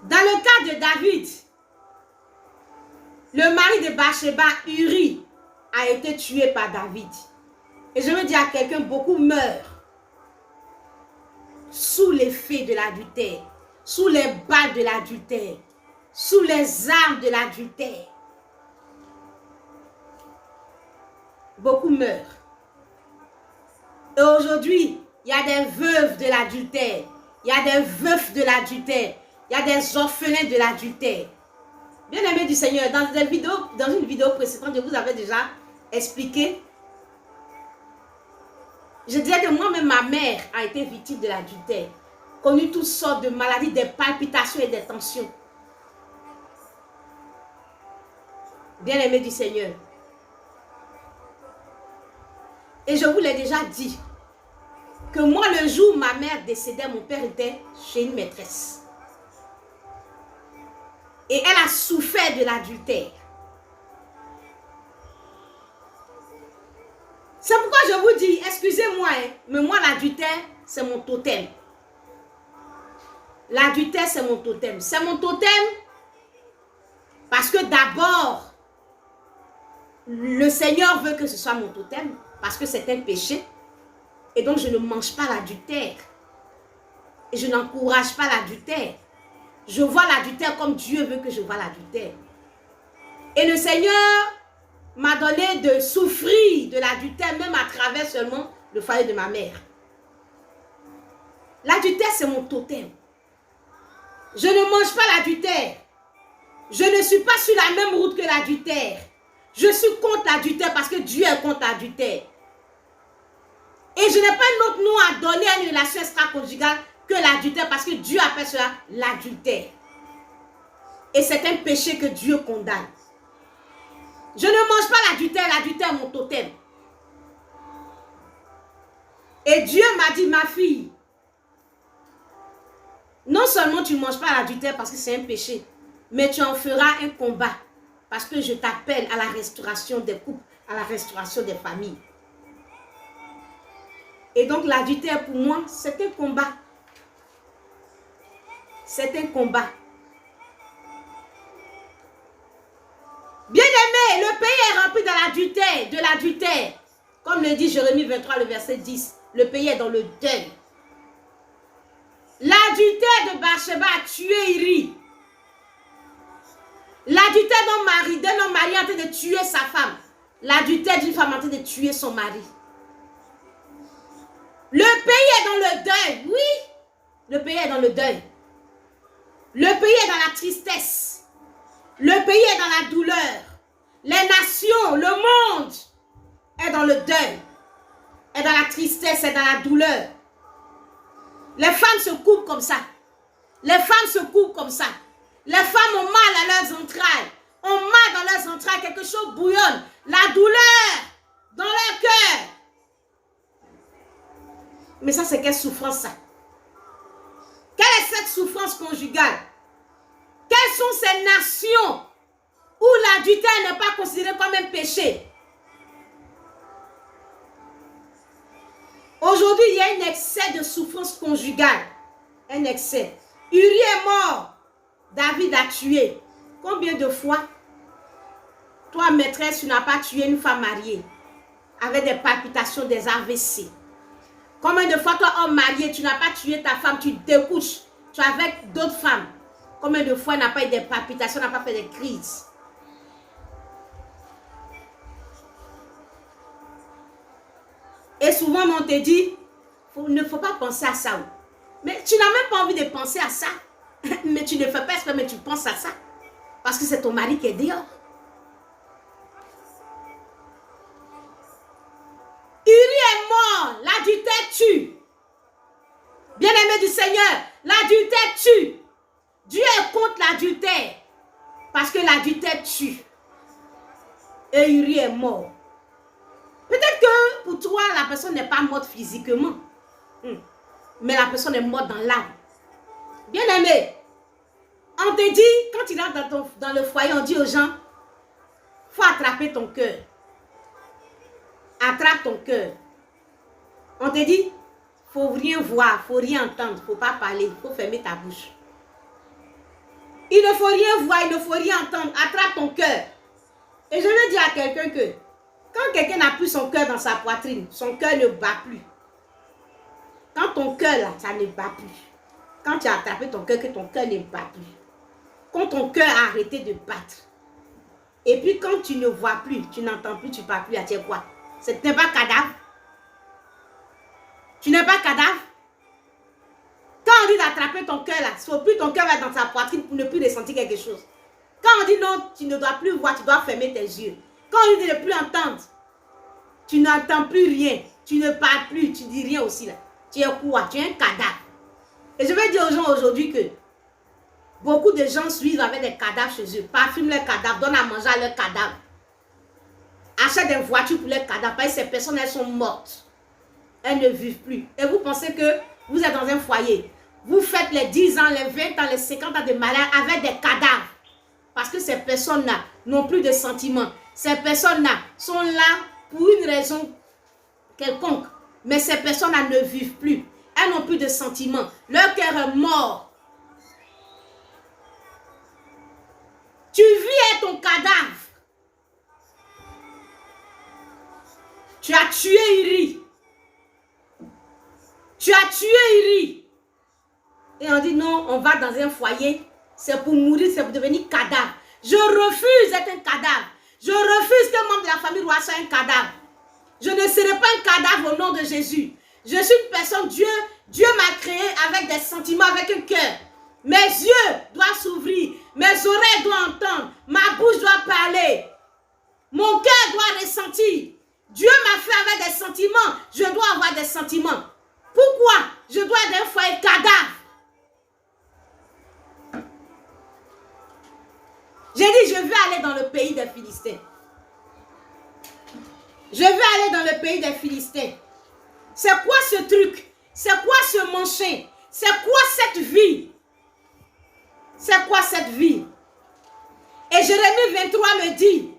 dans le cas de David, le mari de Bathsheba, Uri, a été tué par David. Et je veux dire à quelqu'un, beaucoup meurent sous l'effet de l'adultère, sous les balles de l'adultère, sous les armes de l'adultère. Beaucoup meurent. Et aujourd'hui, il y a des veuves de l'adultère, il y a des veufs de l'adultère, il y a des orphelins de l'adultère. Bien-aimés du Seigneur, dans une vidéo précédente, je vous avais déjà expliqué. Je disais que moi-même, ma mère a été victime de l'adultère, connu toutes sortes de maladies, des palpitations et des tensions. Bien-aimés du Seigneur. Et je vous l'ai déjà dit, que moi, le jour où ma mère décédait, mon père était chez une maîtresse. Et elle a souffert de l'adultère. C'est pourquoi je vous dis, excusez-moi, mais moi, l'adultère, c'est mon totem. L'adultère, c'est mon totem. C'est mon totem parce que d'abord, le Seigneur veut que ce soit mon totem parce que c'est un péché. Et donc, je ne mange pas l'adultère. Et je n'encourage pas l'adultère. Je vois l'adultère comme Dieu veut que je vois l'adultère. Et le Seigneur m'a donné de souffrir de l'adultère, même à travers seulement le foyer de ma mère. L'adultère, c'est mon totem. Je ne mange pas l'adultère. Je ne suis pas sur la même route que l'adultère. Je suis contre l'adultère parce que Dieu est contre l'adultère. Et je n'ai pas un autre nom à donner à une relation extra-conjugale que l'adultère parce que Dieu appelle cela l'adultère. Et c'est un péché que Dieu condamne. Je ne mange pas l'adultère, l'adultère est mon totem. Et Dieu m'a dit, ma fille, non seulement tu ne manges pas l'adultère parce que c'est un péché, mais tu en feras un combat parce que je t'appelle à la restauration des couples, à la restauration des familles. Et donc l'adultère pour moi, c'est un combat. C'est un combat. Bien-aimé, le pays est rempli de l'adultère. Comme le dit Jérémie 23, le verset 10. Le pays est dans le deuil. L'adultère de Bathsheba a tué Uri. L'adultère d'un homme marié en train de tuer sa femme. L'adultère d'une femme en train de tuer son mari. Le pays est dans le deuil, oui. Le pays est dans le deuil. Le pays est dans la tristesse. Le pays est dans la douleur. Les nations, le monde est dans le deuil. Est dans la tristesse, est dans la douleur. Les femmes se coupent comme ça. Les femmes se coupent comme ça. Les femmes ont mal à leurs entrailles. Ont mal dans leurs entrailles. Quelque chose bouillonne. La douleur dans leur cœur. Mais ça, c'est quelle souffrance ça? Quelle est cette souffrance conjugale? Quelles sont ces nations où l'adultère n'est pas considéré comme un péché? Aujourd'hui, il y a un excès de souffrance conjugale. Un excès. Uri est mort. David a tué. Combien de fois? Toi, maîtresse, tu n'as pas tué une femme mariée avec des palpitations, des AVC. Combien de fois, toi, homme marié, tu n'as pas tué ta femme, tu découches, tu es avec d'autres femmes. Combien de fois n'a pas eu des palpitations, n'a pas fait des crises? Et souvent, on te dit, il ne faut pas penser à ça. Mais tu n'as même pas envie de penser à ça. Mais tu ne fais pas exprès, mais tu penses à ça. Parce que c'est ton mari qui est dehors. Uri est mort, l'adultère tue. Bien-aimé du Seigneur, l'adultère tue. Dieu est contre l'adultère. Parce que l'adultère tue. Et Uri est mort. Peut-être que pour toi, la personne n'est pas morte physiquement. Mais la personne est morte dans l'âme. Bien-aimé, on te dit, quand tu rentres dans le foyer, on dit aux gens, il faut attraper ton cœur. Attrape ton cœur. On te dit, il ne faut rien voir, il ne faut rien entendre, il ne faut pas parler, il faut fermer ta bouche. Il ne faut rien voir, il ne faut rien entendre. Attrape ton cœur. Et je veux dire à quelqu'un que quand quelqu'un n'a plus son cœur dans sa poitrine, son cœur ne bat plus. Quand ton cœur là, ça ne bat plus. Quand tu as attrapé ton cœur, que ton cœur ne bat plus. Quand ton cœur a arrêté de battre. Et puis quand tu ne vois plus, tu n'entends plus, tu ne parles plus, à dire quoi? Tu n'es pas cadavre. Tu n'es pas cadavre. Quand on dit d'attraper ton cœur là, il ne faut plus ton cœur va dans sa poitrine pour ne plus ressentir quelque chose. Quand on dit non, tu ne dois plus voir, tu dois fermer tes yeux. Quand on dit de ne plus entendre, tu n'entends plus rien. Tu ne parles plus, tu ne dis rien aussi là. Tu es quoi? Tu es un cadavre. Et je vais dire aux gens aujourd'hui que beaucoup de gens suivent avec des cadavres chez eux. Parfument leurs cadavres, donnent à manger à leurs cadavres. Achètent des voitures pour leurs cadavres. Parce que ces personnes, elles sont mortes. Elles ne vivent plus. Et vous pensez que vous êtes dans un foyer. Vous faites les 10 ans, les 20 ans, les 50 ans de malade avec des cadavres. Parce que ces personnes-là n'ont plus de sentiments. Ces personnes-là sont là pour une raison quelconque. Mais ces personnes-là ne vivent plus. Elles n'ont plus de sentiments. Leur cœur est mort. Tu vis à ton cadavre. Tu as tué Uri. Tu as tué Uri. Et on dit non, on va dans un foyer. C'est pour mourir, c'est pour devenir cadavre. Je refuse d'être un cadavre. Je refuse qu'un membre de la famille royale soit un cadavre. Je ne serai pas un cadavre au nom de Jésus. Je suis une personne, Dieu m'a créé avec des sentiments, avec un cœur. Mes yeux doivent s'ouvrir, mes oreilles doivent entendre, ma bouche doit parler. Mon cœur doit ressentir. Dieu m'a fait avec des sentiments, je dois avoir des sentiments. Pourquoi je dois être un foyer cadavre? J'ai dit, je veux aller dans le pays des Philistins. Je veux aller dans le pays des Philistins. C'est quoi ce truc? C'est quoi ce manchin? C'est quoi cette vie? C'est quoi cette vie? Et Jérémie 23 me dit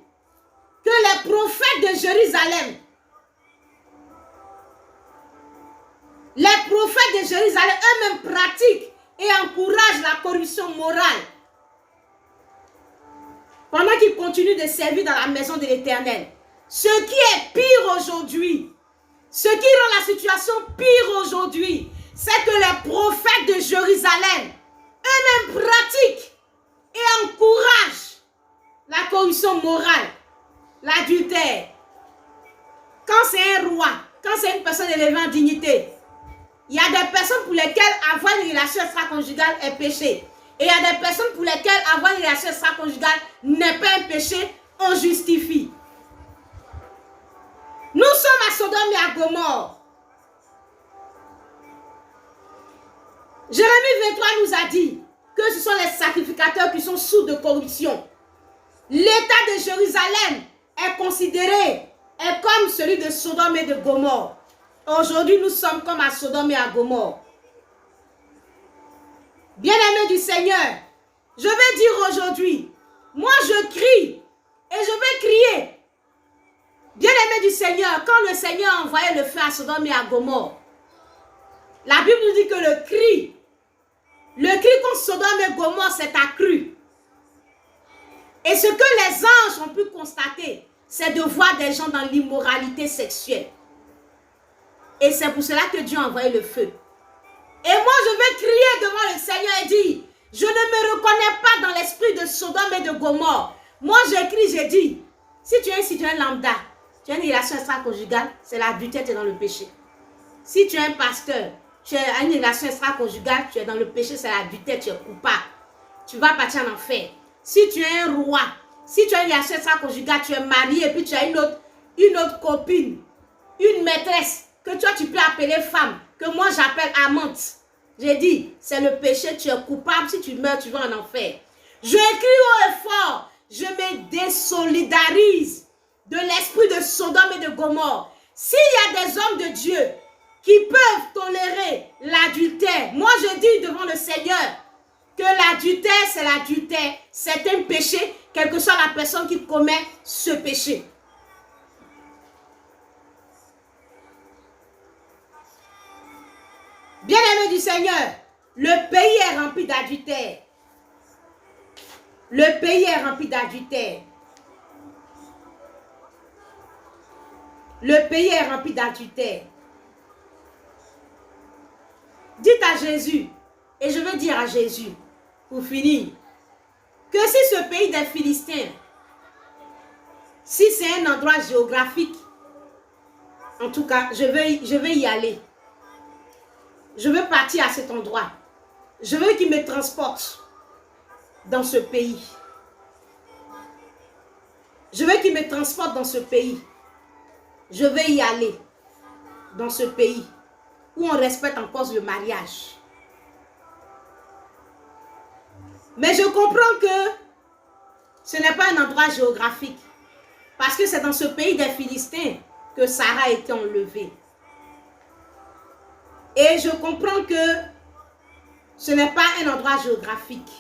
que les prophètes de Jérusalem, eux-mêmes pratiquent et encouragent la corruption morale. Pendant qu'ils continuent de servir dans la maison de l'Éternel. Ce qui est pire aujourd'hui, ce qui rend la situation pire aujourd'hui, c'est que les prophètes de Jérusalem, eux-mêmes pratiquent et encouragent la corruption morale, l'adultère. Quand c'est un roi, quand c'est une personne élevée en dignité, il y a des personnes pour lesquelles avoir une relation extra-conjugale est péché. Et il y a des personnes pour lesquelles avoir une relation extra-conjugale n'est pas un péché, on justifie. Nous sommes à Sodome et à Gomorrhe. Jérémie 23 nous a dit que ce sont les sacrificateurs qui sont sous de corruption. L'état de Jérusalem est considéré comme celui de Sodome et de Gomorrhe. Aujourd'hui, nous sommes comme à Sodome et à Gomorrhe. Bien-aimés du Seigneur, je vais dire aujourd'hui, moi je crie et je vais crier. Bien-aimés du Seigneur, quand le Seigneur a envoyé le feu à Sodome et à Gomorrhe, la Bible nous dit que le cri contre Sodome et Gomorrhe s'est accru. Et ce que les anges ont pu constater, c'est de voir des gens dans l'immoralité sexuelle. Et c'est pour cela que Dieu a envoyé le feu. Et moi, je vais crier devant le Seigneur et dire, je ne me reconnais pas dans l'esprit de Sodome et de Gomorrhe. Moi, j'écris, j'ai dit, si tu es un citoyen lambda, tu as une relation extra-conjugale, c'est l'adultère, tu es dans le péché. Si tu es un pasteur, tu as une relation extra-conjugale, tu es dans le péché, c'est l'adultère, tu es coupable. Tu vas partir en enfer. Si tu es un roi, si tu as une relation extra-conjugale, tu es marié et puis tu as une autre copine, une maîtresse, que toi tu peux appeler femme, que moi j'appelle amante. J'ai dit, c'est le péché, tu es coupable, si tu meurs, tu vas en enfer. Je crie haut et fort, je me désolidarise de l'esprit de Sodome et de Gomorrhe. S'il y a des hommes de Dieu qui peuvent tolérer l'adultère, moi je dis devant le Seigneur que l'adultère, c'est l'adultère, c'est un péché, quelle que soit la personne qui commet ce péché. Bien-aimé du Seigneur, le pays est rempli d'adultère. Le pays est rempli d'adultère. Le pays est rempli d'adultère. Dites à Jésus, et je veux dire à Jésus, pour finir, que si ce pays des Philistins, si c'est un endroit géographique, en tout cas, je vais y aller. Je veux partir à cet endroit. Je veux qu'il me transporte dans ce pays. Je veux qu'il me transporte dans ce pays. Je vais y aller dans ce pays où on respecte encore le mariage. Mais je comprends que ce n'est pas un endroit géographique. Parce que c'est dans ce pays des Philistins que Sarah a été enlevée. Et je comprends que ce n'est pas un endroit géographique.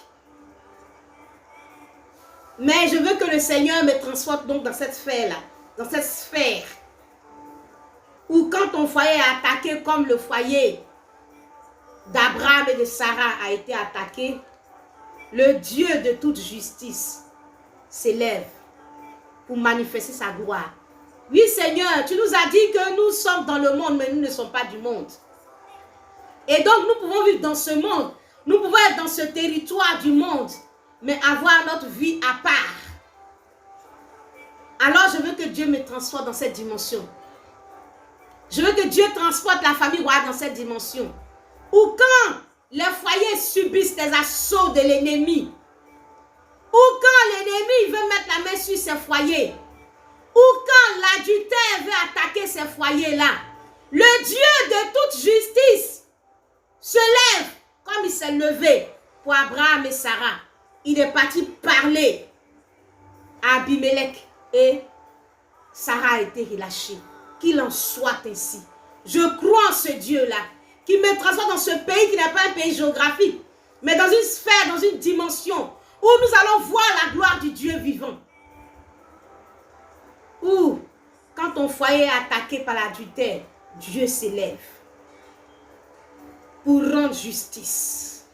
Mais je veux que le Seigneur me transporte donc dans cette sphère-là. Dans cette sphère. Où quand ton foyer est attaqué comme le foyer d'Abraham et de Sarah a été attaqué, le Dieu de toute justice s'élève pour manifester sa gloire. Oui Seigneur, tu nous as dit que nous sommes dans le monde, mais nous ne sommes pas du monde. Et donc nous pouvons vivre dans ce monde, nous pouvons être dans ce territoire du monde, mais avoir notre vie à part. Alors je veux que Dieu me transporte dans cette dimension. Je veux que Dieu transporte la famille royale dans cette dimension. Ou quand les foyers subissent des assauts de l'ennemi, ou quand l'ennemi veut mettre la main sur ces foyers, ou quand l'adultère veut attaquer ces foyers-là, le Dieu de toute justice se lève comme il s'est levé pour Abraham et Sarah. Il est parti parler à Abimelech et Sarah a été relâchée. Qu'il en soit ainsi. Je crois en ce Dieu-là qui me transporte dans ce pays qui n'est pas un pays géographique, mais dans une sphère, dans une dimension où nous allons voir la gloire du Dieu vivant. Où, quand ton foyer est attaqué par l'adultère, Dieu s'élève pour rendre justice.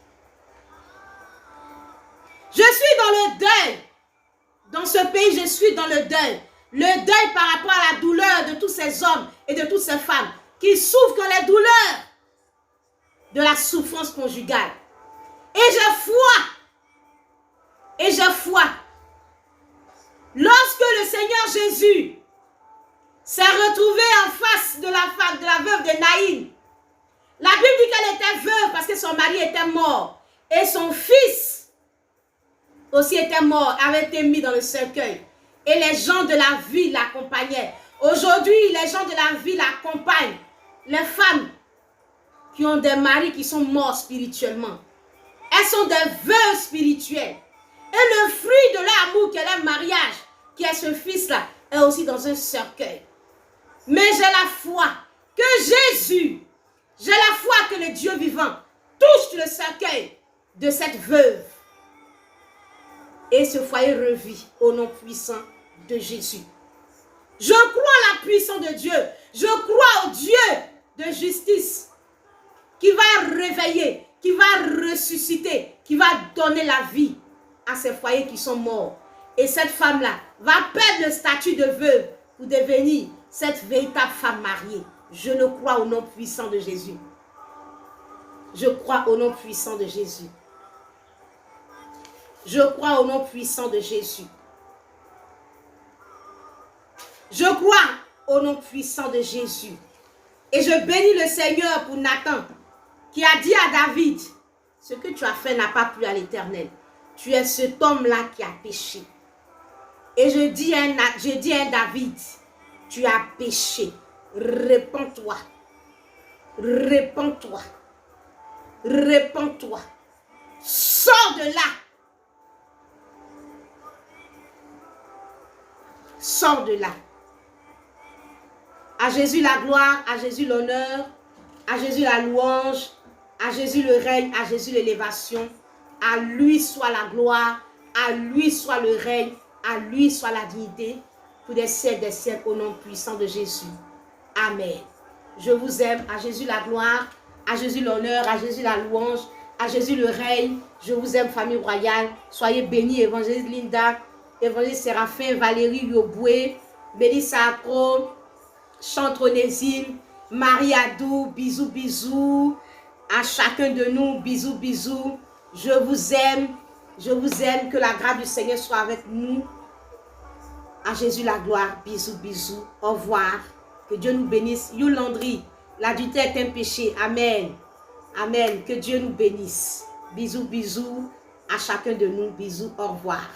Je suis dans le deuil. Dans ce pays, je suis dans le deuil. Le deuil par rapport à la douleur de tous ces hommes et de toutes ces femmes qui souffrent que les douleurs de la souffrance conjugale. Et j'ai foi. Lorsque le Seigneur Jésus s'est retrouvé en face de la veuve de Naïm, la Bible dit qu'elle était veuve parce que son mari était mort. Et son fils aussi était mort, avait été mis dans le cercueil. Et les gens de la ville l'accompagnaient. Aujourd'hui, les gens de la ville accompagnent les femmes qui ont des maris qui sont morts spirituellement. Elles sont des veuves spirituelles. Et le fruit de leur amour, qui est leur mariage, qui est ce fils-là, est aussi dans un cercueil. Mais j'ai la foi que Jésus, j'ai la foi que le Dieu vivant touche le cercueil de cette veuve. Et ce foyer revit au nom puissant de Jésus. Je crois à la puissance de Dieu. Je crois au Dieu de justice qui va réveiller, qui va ressusciter, qui va donner la vie à ces foyers qui sont morts. Et cette femme-là va perdre le statut de veuve pour devenir cette véritable femme mariée. Je le crois au nom puissant de Jésus. Je crois au nom puissant de Jésus. Je crois au nom puissant de Jésus. Je crois au nom puissant de Jésus. Et je bénis le Seigneur pour Nathan, qui a dit à David, ce que tu as fait n'a pas plu à l'Éternel. Tu es cet homme-là qui a péché. Et je dis à David, tu as péché. Répands-toi. Répands-toi. Répands-toi. Sors de là. Sors de là. À Jésus la gloire, à Jésus l'honneur, à Jésus la louange, à Jésus le règne, à Jésus l'élévation. À lui soit la gloire, à lui soit le règne, à lui soit la dignité, pour des siècles, au nom puissant de Jésus. Amen. Je vous aime, à Jésus la gloire, à Jésus l'honneur, à Jésus la louange, à Jésus le règne. Je vous aime, famille royale. Soyez bénis, évangéliste Linda, évangéliste Séraphin, Valérie Yoboué, Béni Sacro, Chante Onésime, Marie Adou, bisous, bisous. À chacun de nous, bisous, bisous. Je vous aime, que la grâce du Seigneur soit avec nous. À Jésus la gloire, bisous, bisous. Au revoir. Que Dieu nous bénisse. Yolandry, l'adultère est un péché. Amen. Amen. Que Dieu nous bénisse. Bisous, bisous. À chacun de nous, bisous. Au revoir.